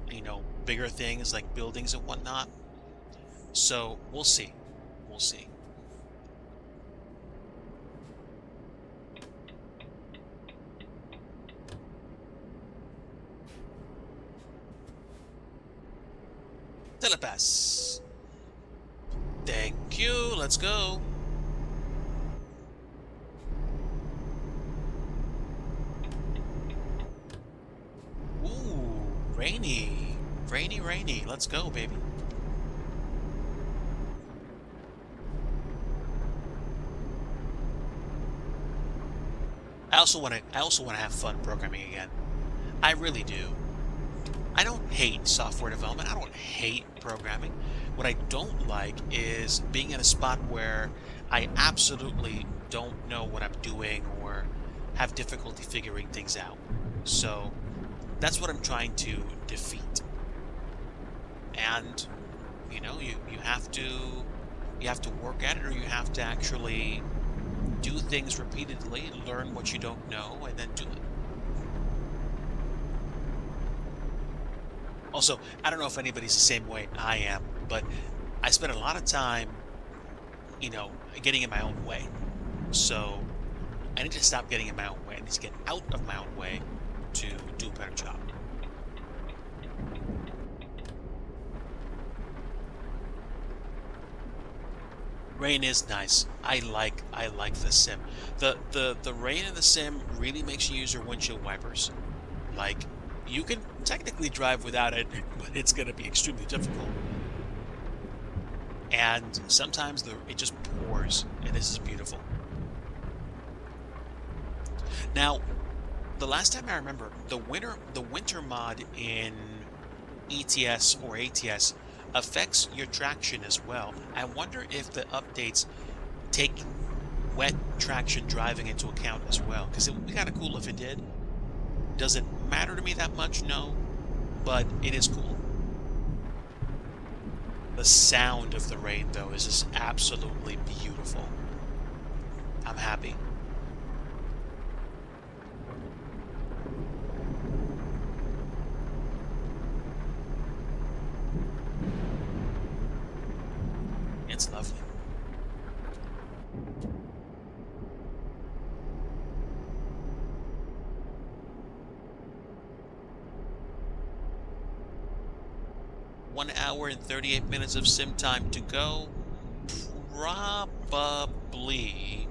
Speaker 1: bigger things like buildings and whatnot. So we'll see. We'll see. Telepass. Thank you. Let's go. Ooh, rainy. Rainy. Let's go, baby. I also want to have fun programming again. I really do. I don't hate software development. I don't hate programming. What I don't like is being in a spot where I absolutely don't know what I'm doing or have difficulty figuring things out. So that's what I'm trying to defeat. And you have to work at it, or you have to actually do things repeatedly, learn what you don't know, and then do it. Also, I don't know if anybody's the same way I am, but I spend a lot of time, getting in my own way. So I need to stop getting in my own way. I need to get out of my own way to do a better job. Rain is nice. I like the sim. The rain in the sim really makes you use your windshield wipers. Like, you can technically drive without it, but it's going to be extremely difficult. And sometimes it just pours, and this is beautiful. Now, the last time I remember, the winter mod in ETS or ATS affects your traction as well. I wonder if the updates take wet traction driving into account as well, because it would be kind of cool if it did. Does it matter to me that much? No, but it is cool. The sound of the rain, though, is just absolutely beautiful. I'm happy. It's lovely. One hour and 38 minutes of sim time to go. Probably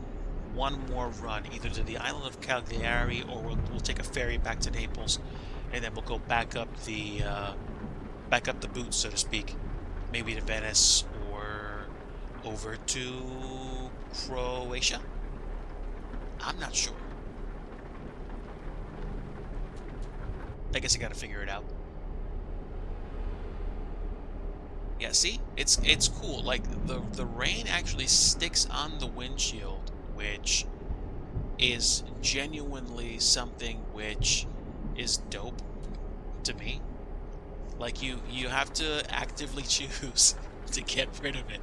Speaker 1: one more run, either to the island of Cagliari, or we'll take a ferry back to Naples, and then we'll go back up the boot, so to speak, maybe to Venice or over to Croatia. I'm not sure. I guess I gotta figure it out. Yeah, see? It's cool. Like, the rain actually sticks on the windshield, which is genuinely something which is dope to me. Like, you have to actively choose to get rid of it.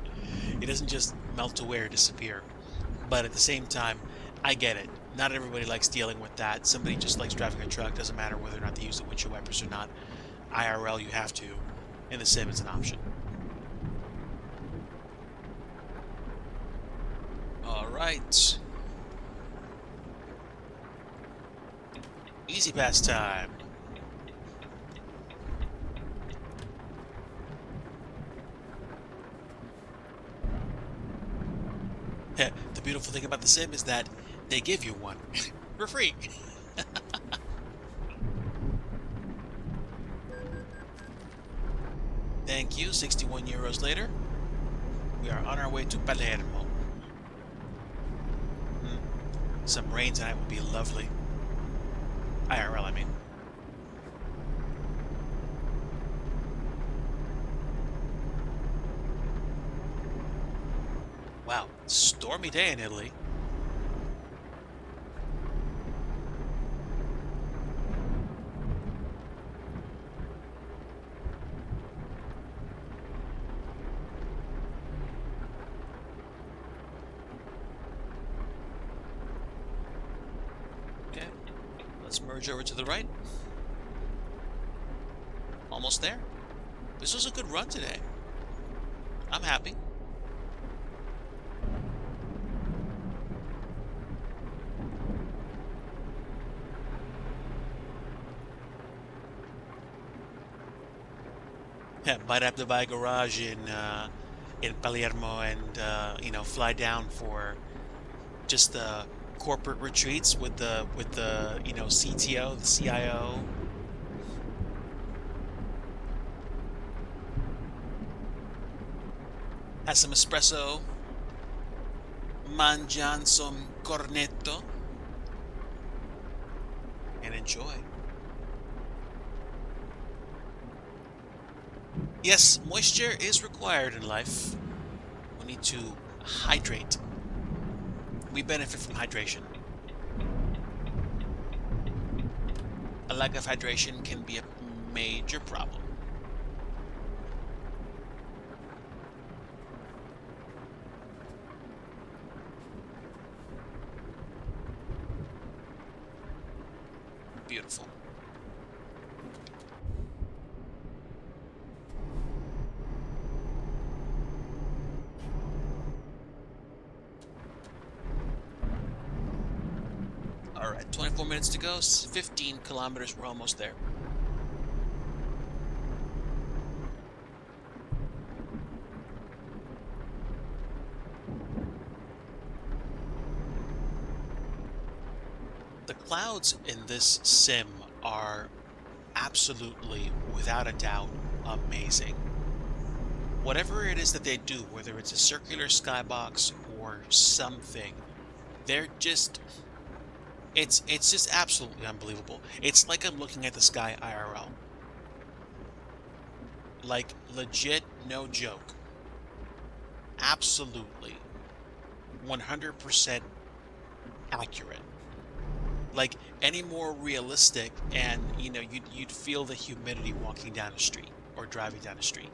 Speaker 1: It doesn't just melt away or disappear. But at the same time, I get it. Not everybody likes dealing with that. Somebody just likes driving a truck. Doesn't matter whether or not they use the windshield wipers or not. IRL, you have to. In the sim, it's an option. All right. Easy pass time. The beautiful thing about the sim is that they give you one for free. Thank you. 61 euros later, we are on our way to Palermo. Some rain tonight would be lovely. IRL, I mean. Wow, stormy day in Italy. merge over to the right. Almost there. This was a good run today. I'm happy. Yeah, might have to buy a garage in Palermo and fly down for just the corporate retreats with the CTO, the CIO. Have some espresso, mangian some cornetto, and enjoy. Yes, moisture is required in life. We need to hydrate. We benefit from hydration. A lack of hydration can be a major problem. Beautiful. All right, 24 minutes to go, 15 kilometers, we're almost there. The clouds in this sim are absolutely, without a doubt, amazing. Whatever it is that they do, whether it's a circular skybox or something, they're just, it's just absolutely unbelievable. It's like I'm looking at the sky IRL. Like, legit, no joke. Absolutely 100% accurate. Like, any more realistic, and you'd feel the humidity walking down the street or driving down the street.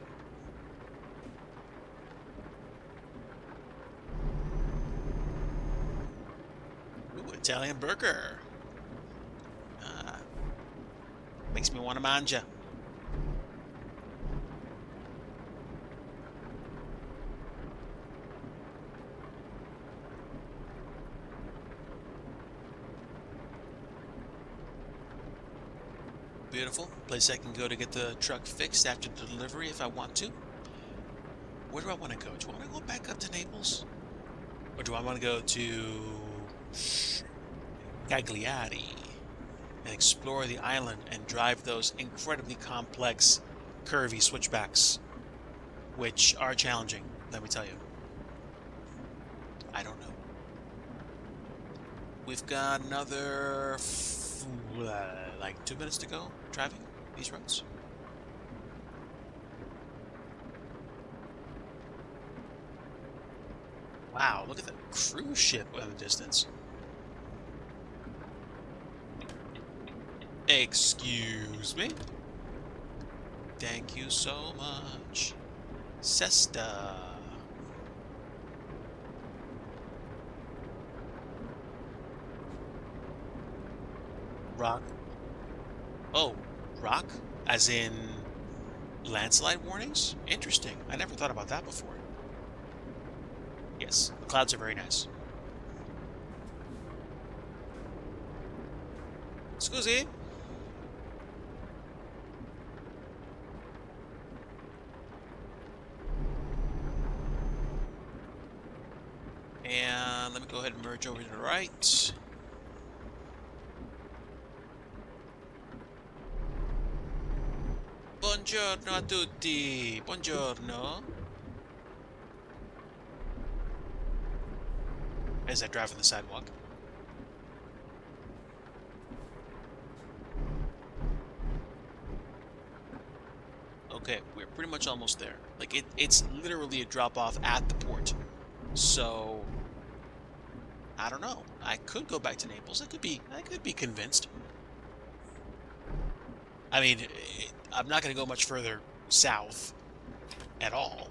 Speaker 1: Ooh, Italian burger. Makes me want to manja. Beautiful. Place I can go to get the truck fixed after delivery if I want to. Where do I want to go? Do I want to go back up to Naples? Or do I want to go to Cagliari and explore the island and drive those incredibly complex, curvy switchbacks, which are challenging, let me tell you. I don't know. We've got another like 2 minutes to go driving these roads. Wow, look at the cruise ship in the distance. Excuse me. Thank you so much. Cesta. Rock. Oh, rock? As in landslide warnings? Interesting. I never thought about that before. Yes, the clouds are very nice. Scusi? And let me go ahead and merge over to the right. Buongiorno a tutti. Buongiorno. As I drive on the sidewalk. Okay, we're pretty much almost there. Like, it's literally a drop-off at the port. So, I don't know. I could go back to Naples. I could be convinced. I mean, I'm not going to go much further south at all.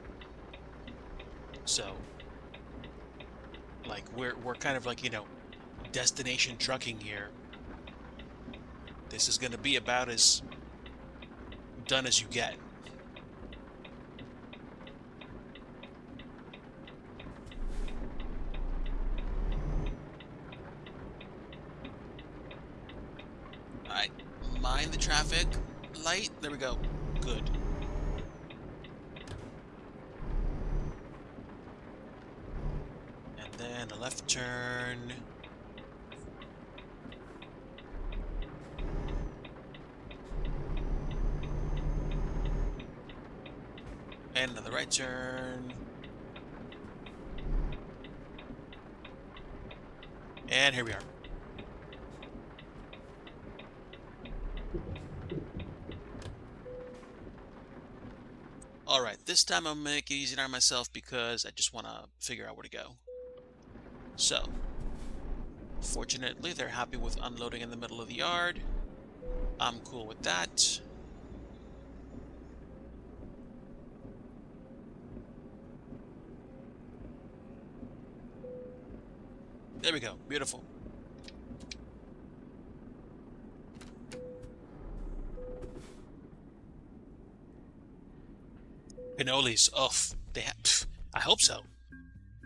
Speaker 1: So, like, we're kind of like, destination trucking here. This is going to be about as done as you get. Alright, mind the traffic light. There we go. Good. And then a left turn. And another right turn. And here we are. Alright, this time I'm going to make it easier on myself because I just want to figure out where to go. So, fortunately, they're happy with unloading in the middle of the yard. I'm cool with that. There we go. Beautiful. Cannolis. Oh, they have. I hope so.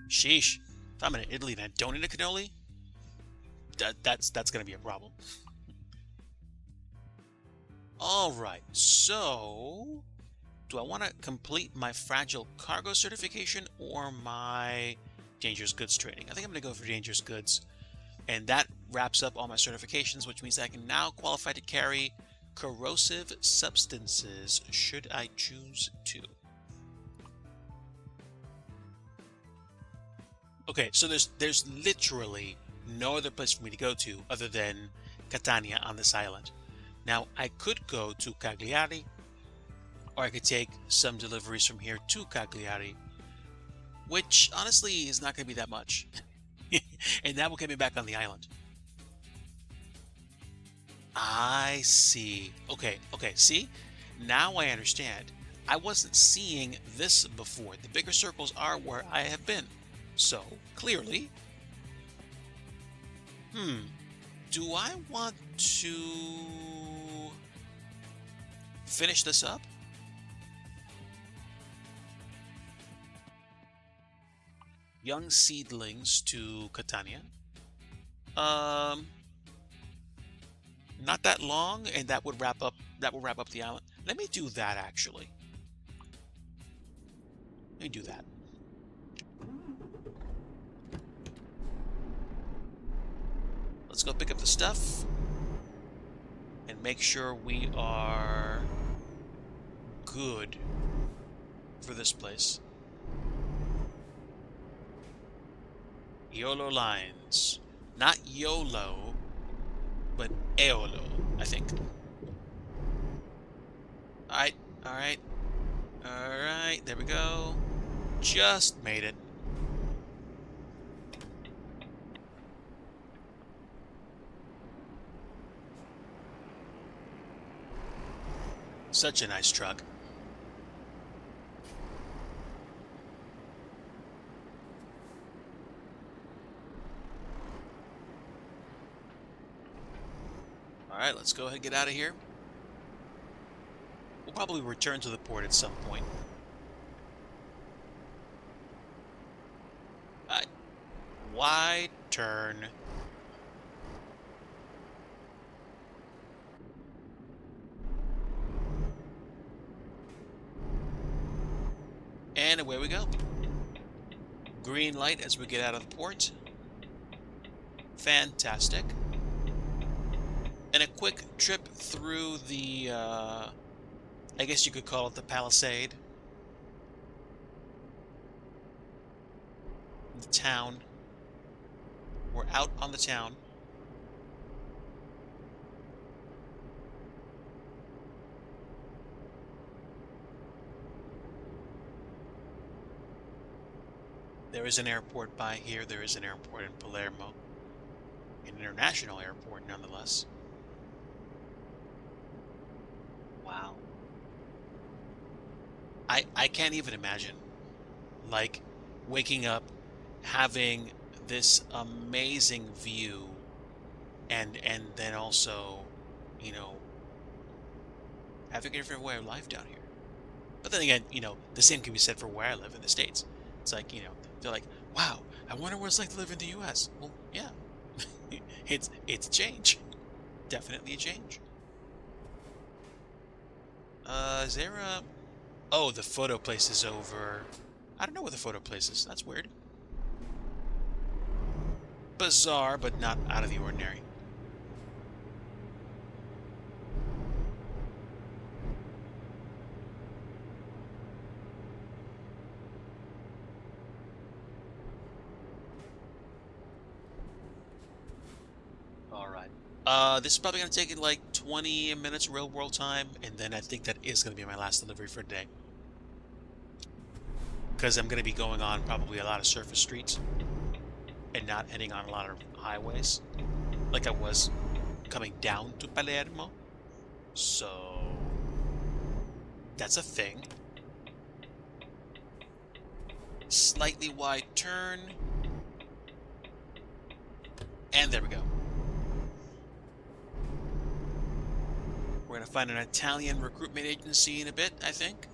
Speaker 1: Sheesh. If I'm in Italy and I don't eat a cannoli, that's going to be a problem. All right. So, do I want to complete my fragile cargo certification or my dangerous goods training? I think I'm going to go for dangerous goods. And that wraps up all my certifications, which means I can now qualify to carry corrosive substances should I choose to. Okay, so there's literally no other place for me to go to other than Catania on this island. Now, I could go to Cagliari, or I could take some deliveries from here to Cagliari, which honestly is not going to be that much. And that will get me back on the island. I see. Okay, see? Now I understand. I wasn't seeing this before. The bigger circles are where I have been. So, clearly... Do I want to finish this up? Young seedlings to Catania. Not that long, and that would wrap up the island. Let me do that actually. Let me do that. Let's go pick up the stuff and make sure we are good for this place. YOLO lines. Not YOLO, but EOLO, I think. Alright, there we go. Just made it. Such a nice truck. Alright, let's go ahead and get out of here. We'll probably return to the port at some point. Alright. Wide turn. And away we go. Green light as we get out of the port. Fantastic. And a quick trip through the, I guess you could call it the Palisade. The town. We're out on the town. There is an airport by here. There is an airport in Palermo. An international airport, nonetheless. Wow. I can't even imagine, like, waking up, having this amazing view, and then also, you know, having a different way of life down here. But then again, the same can be said for where I live in the States. It's like, they're like, wow, I wonder what it's like to live in the US. Well, yeah, it's a change. Definitely a change. Is there a... Oh, the photo place is over. I don't know where the photo place is. That's weird. Bizarre, but not out of the ordinary. All right. This is probably going to take like 20 minutes real world time, and then I think that is going to be my last delivery for today. Because I'm going to be going on probably a lot of surface streets and not heading on a lot of highways like I was coming down to Palermo. So that's a thing. Slightly wide turn. And there we go. We're going to find an Italian recruitment agency in a bit, I think.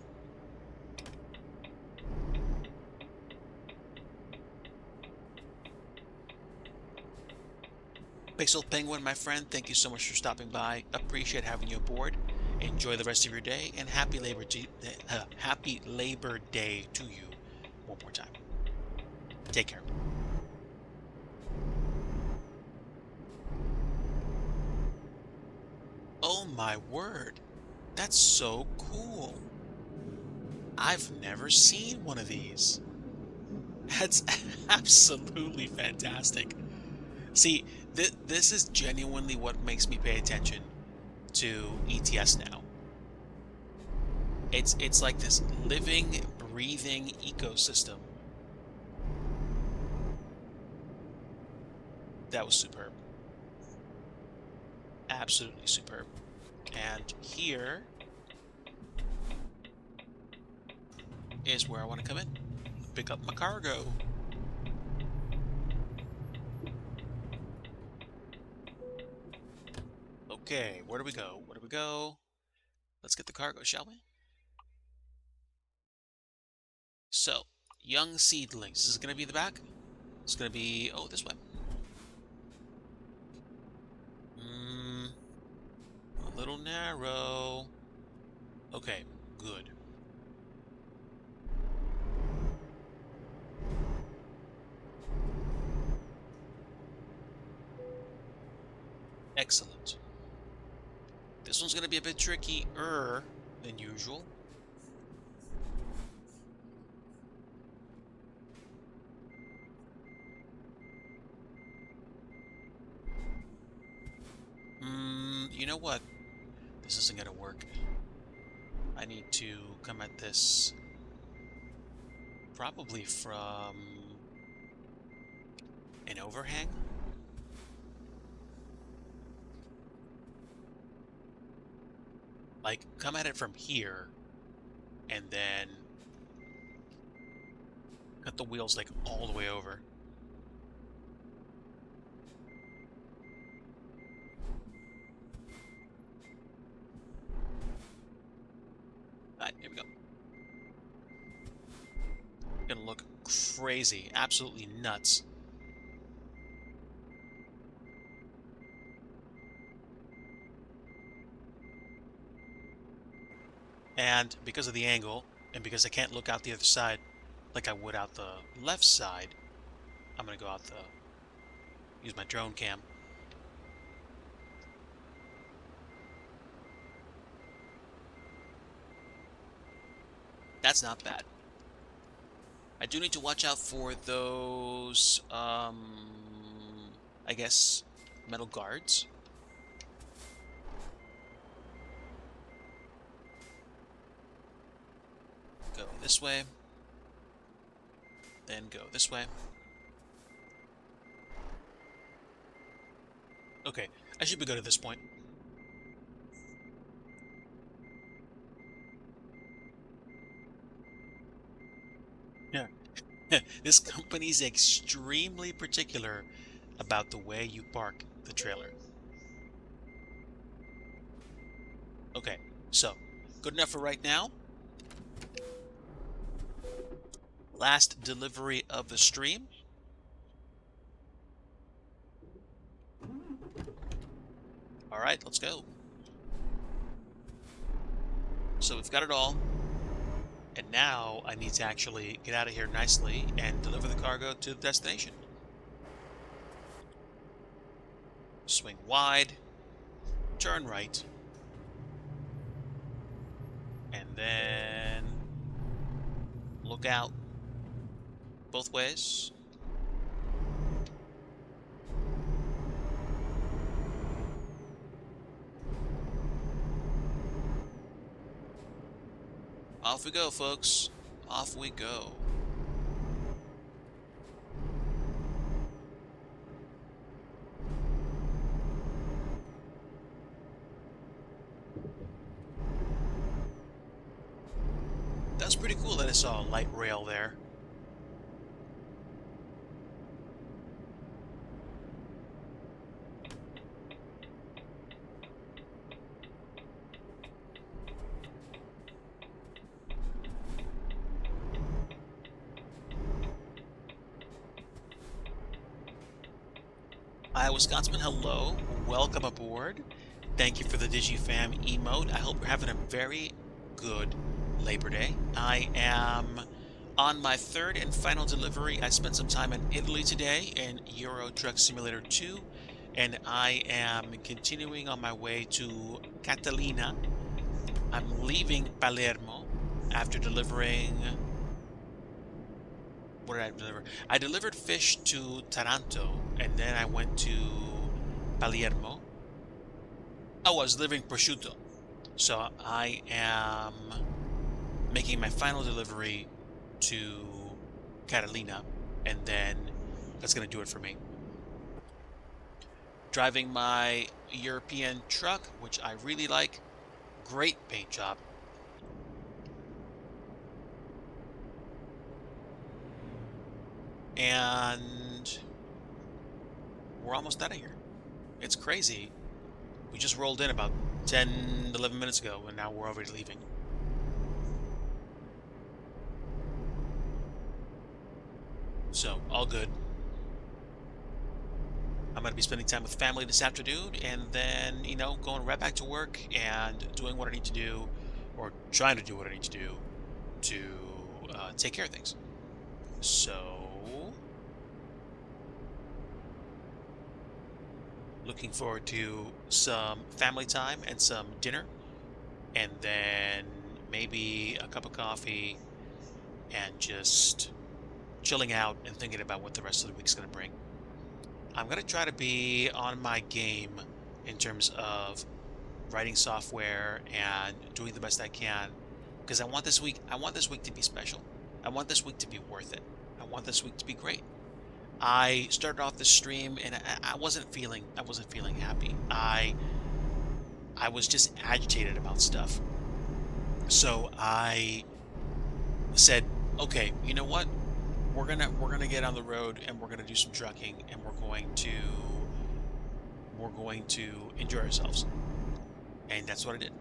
Speaker 1: Pixel Penguin, my friend, thank you so much for stopping by. Appreciate having you aboard. Enjoy the rest of your day, and happy Labor Day to you one more time. Take care. Oh my word, that's so cool. I've never seen one of these. That's absolutely fantastic. See, this is genuinely what makes me pay attention to ETS now. It's like this living, breathing ecosystem. That was superb. Absolutely superb. And here is where I want to come in. Pick up my cargo. Okay, where do we go? Where do we go? Let's get the cargo, shall we? So, young seedlings. This is going to be the back? It's going to be... Oh, this way. A little narrow. Okay, good. Excellent. This one's going to be a bit trickier than usual. You know what? This isn't going to work. I need to come at this probably from an overhang. Like, come at it from here, and then cut the wheels, like, all the way over. Alright, here we go. Gonna look crazy, absolutely nuts. And because of the angle, and because I can't look out the other side like I would out the left side, I'm gonna go out use my drone cam. That's not bad. I do need to watch out for those, I guess, metal guards. Go this way. Then go this way. Okay, I should be good at this point. Yeah. This company's extremely particular about the way you park the trailer. Okay, so good enough for right now. Last delivery of the stream. All right, let's go. So we've got it all. And now I need to actually get out of here nicely and deliver the cargo to the destination. Swing wide, turn right, and then look out both ways. Off we go, folks. Off we go. That's pretty cool that I saw a light rail there. Wisconsin, hello. Welcome aboard. Thank you for the DigiFam emote. I hope you're having a very good Labor Day. I am on my third and final delivery. I spent some time in Italy today in Euro Truck Simulator 2, and I am continuing on my way to Catalina. I'm leaving Palermo after delivering... What did I deliver? I delivered fish to Taranto, and then I went to Palermo. Oh, I was delivering prosciutto. So I am making my final delivery to Catalina, and then that's going to do it for me. Driving my European truck, which I really like. Great paint job. And we're almost out of here. It's crazy. We just rolled in about 10, 11 minutes ago, and now we're already leaving. So, all good. I'm going to be spending time with family this afternoon, and then, you know, going right back to work and doing what I need to do, or trying to do what I need to do to take care of things. So... looking forward to some family time and some dinner, and then maybe a cup of coffee and just chilling out and thinking about what the rest of the week's going to bring. I'm going to try to be on my game in terms of writing software and doing the best I can, because I want this week to be special. I want this week to be worth it. I want this week to be great. I started off the stream and I wasn't feeling happy. I was just agitated about stuff. So I said, okay, you know what? We're gonna get on the road and we're gonna do some trucking, and we're going to enjoy ourselves. And that's what I did.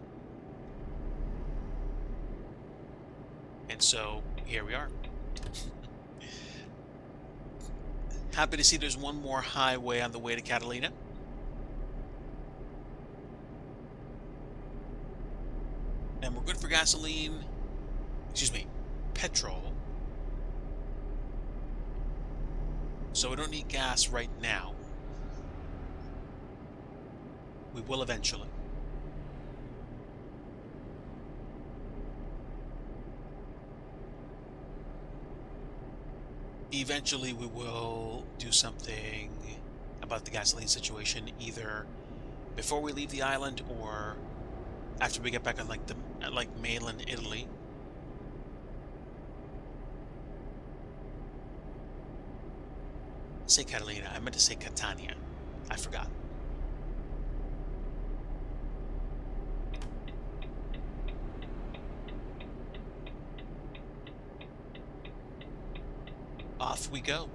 Speaker 1: And so here we are. Happy to see there's one more highway on the way to Catalina. And we're good for gasoline. Excuse me, petrol. So we don't need gas right now. We will eventually. Eventually we will do something about the gasoline situation, either before we leave the island or after we get back on like mainland Italy. Say Catalina, I meant to say Catania. I forgot. Off we go.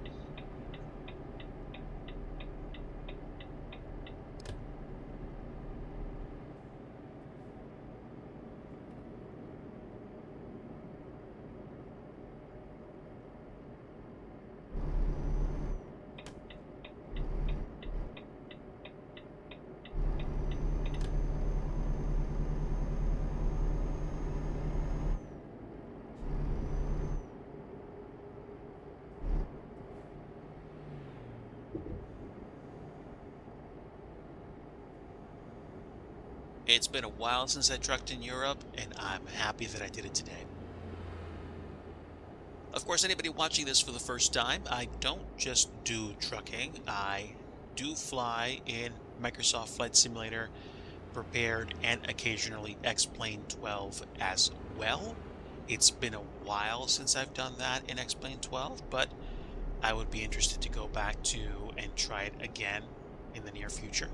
Speaker 1: It's been a while since I trucked in Europe, and I'm happy that I did it today. Of course, anybody watching this for the first time, I don't just do trucking. I do fly in Microsoft Flight Simulator, Prepared, and occasionally X-Plane 12 as well. It's been a while since I've done that in X-Plane 12, but I would be interested to go back to and try it again in the near future.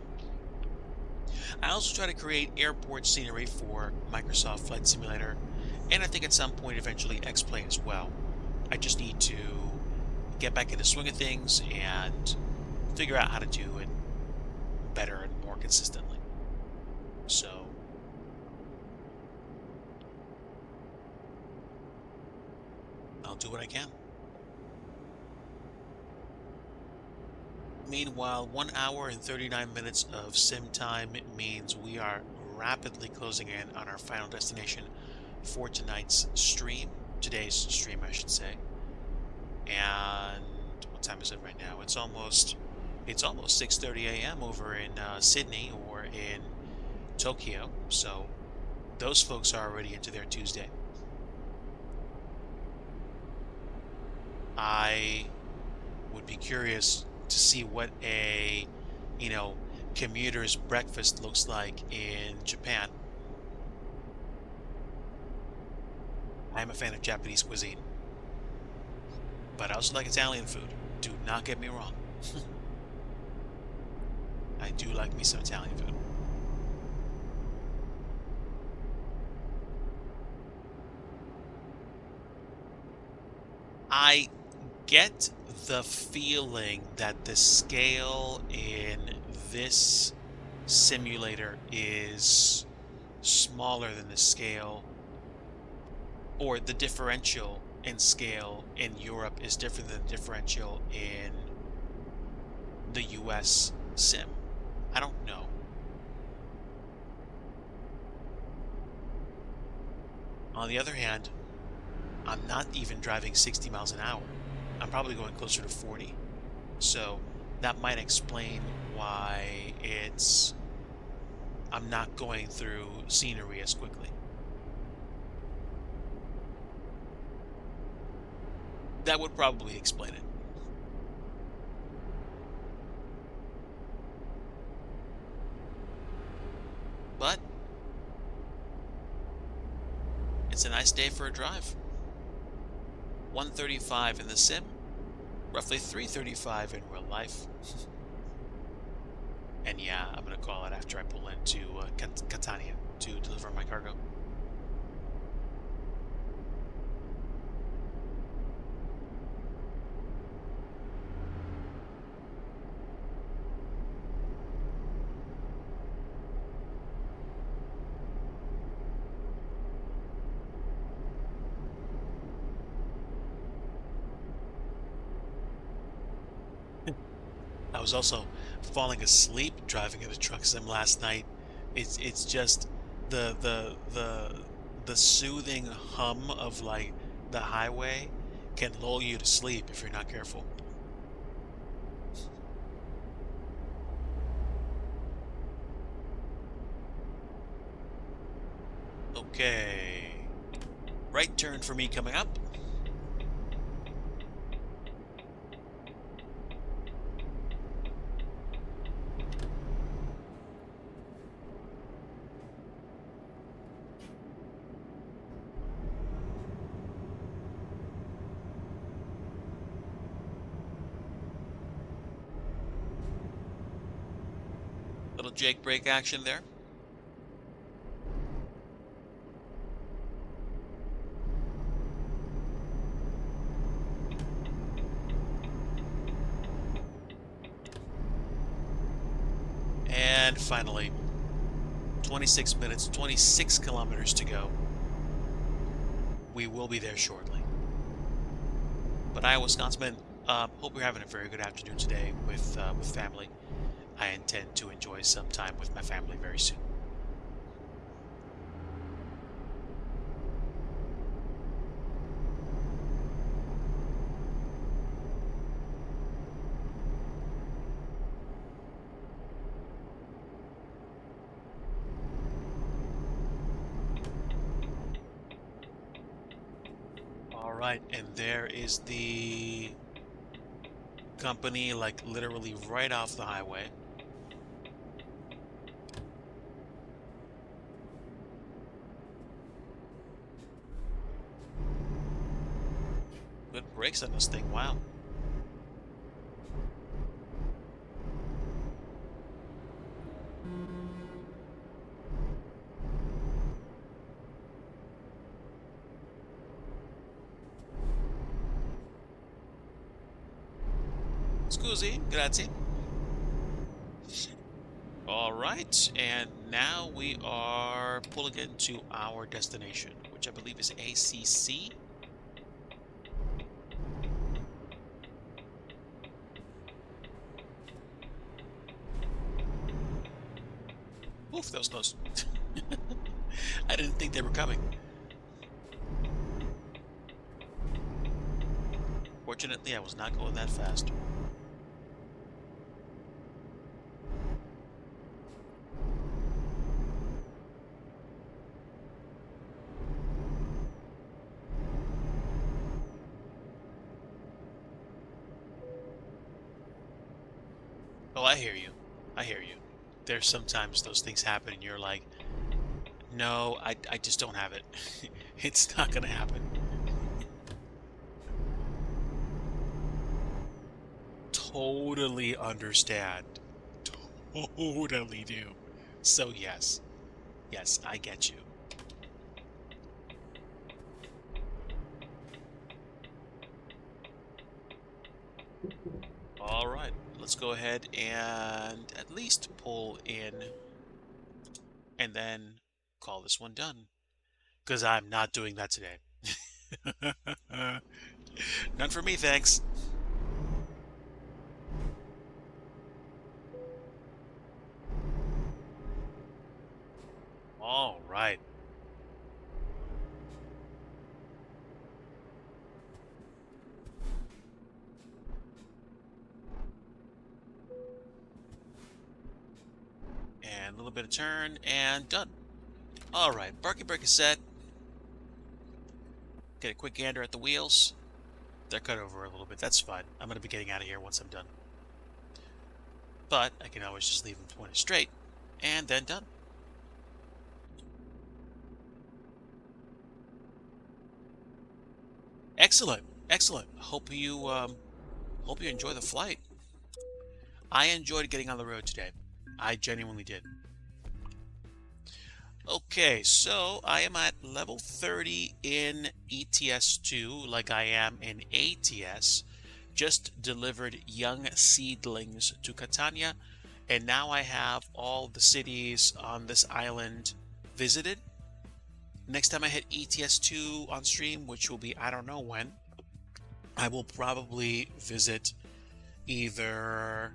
Speaker 1: I also try to create airport scenery for Microsoft Flight Simulator, and I think at some point eventually X-Plane as well. I just need to get back in the swing of things and figure out how to do it better and more consistently. So, I'll do what I can. Meanwhile, 1 hour and 39 minutes of sim time means we are rapidly closing in on our final destination for tonight's stream. Today's stream, I should say. And what time is it right now? It's almost 6:30 a.m. over in Sydney or in Tokyo. So those folks are already into their Tuesday. I would be curious to see what a, commuter's breakfast looks like in Japan. I'm a fan of Japanese cuisine, but I also like Italian food. Do not get me wrong. I do like me some Italian food. I get the feeling that the scale in this simulator is smaller than the scale, or the differential in scale in Europe is different than the differential in the US sim. I don't know. On the other hand, I'm not even driving 60 miles an hour. I'm probably going closer to 40. So that might explain why I'm not going through scenery as quickly. That would probably explain it. But it's a nice day for a drive. 135 in the sim, roughly 335 in real life. And yeah, I'm going to call it after I pull into Catania to deliver my cargo. I was also falling asleep driving in a truck sim last night. It's just the soothing hum of like the highway can lull you to sleep if you're not careful. Okay. Right turn for me coming up. Little Jake brake action there. And finally, 26 minutes, 26 kilometers to go. We will be there shortly. But Iowa, Wisconsin, hope you're having a very good afternoon today with family. I intend to enjoy some time with my family very soon. right, and there is the company, like literally right off the highway. Good brakes on this thing, wow. Scusi, grazie. All right, and now we are pulling into our destination, which I believe is ACC. Oof, that was close. I didn't think they were coming. Fortunately, I was not going that fast. Oh, I hear you. I hear you. There's sometimes those things happen and you're like, no, I just don't have it. It's not gonna happen. Totally understand. Totally do. So yes. Yes, I get you. All right, let's go ahead and at least pull in and then call this one done. Because I'm not doing that today. None for me, thanks. All right. And a little bit of turn and done. All right, parking brake is set. Get a quick gander at the wheels. They're cut over a little bit. That's fine. I'm going to be getting out of here once I'm done. But I can always just leave them pointed straight and then done. Excellent. Excellent. Hope you enjoy the flight. I enjoyed getting on the road today. I genuinely did. Okay, so I am at level 30 in ETS2 like I am in ATS. Just delivered young seedlings to Catania, and now I have all the cities on this island visited. Next time I hit ETS2 on stream, which will be I don't know when, I will probably visit either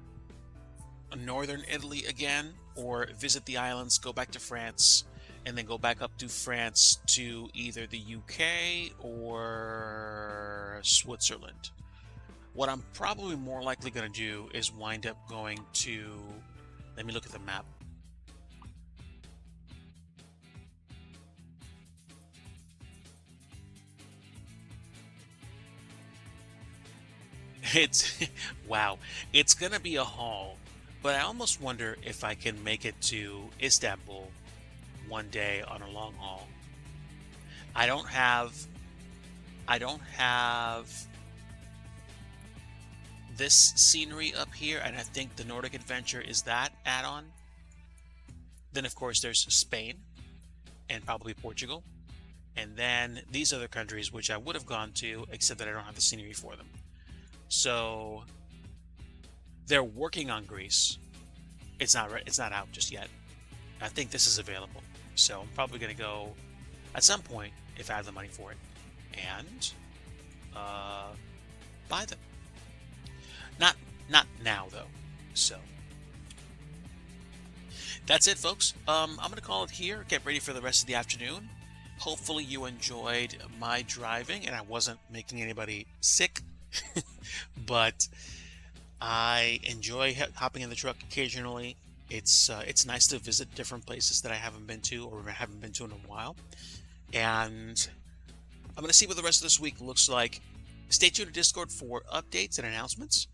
Speaker 1: northern Italy again or visit the islands, go back to France, and then go back up to France to either the UK or Switzerland. What I'm probably more likely going to do is wind up going to, let me look at the map. It's, wow, it's going to be a haul, but I almost wonder if I can make it to Istanbul one day on a long haul. I don't have this scenery up here, and I think the Nordic Adventure is that add-on. Then of course there's Spain and probably Portugal, and then these other countries which I would have gone to, except that I don't have the scenery for them. So they're working on Greece. It's not out just yet. I think this is available, so I'm probably going to go at some point if I have the money for it and buy them. Not now though. So that's it, folks. I'm going to call it here. Get ready for the rest of the afternoon. Hopefully you enjoyed my driving and I wasn't making anybody sick. But I enjoy hopping in the truck occasionally. It's nice to visit different places that I haven't been to or haven't been to in a while. And I'm going to see what the rest of this week looks like. Stay tuned to Discord for updates and announcements.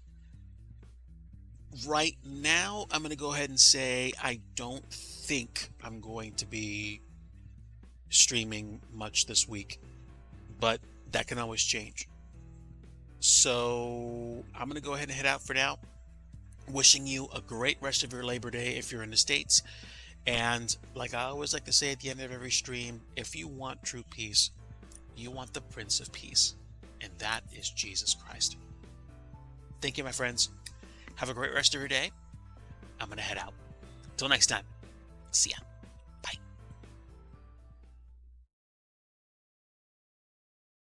Speaker 1: Right now, I'm going to go ahead and say I don't think I'm going to be streaming much this week, but that can always change. So I'm going to go ahead and head out for now. Wishing you a great rest of your Labor Day if you're in the States. And like I always like to say at the end of every stream, if you want true peace, you want the Prince of Peace, and that is Jesus Christ. Thank you, my friends. Have a great rest of your day. I'm going to head out. Till next time. See ya.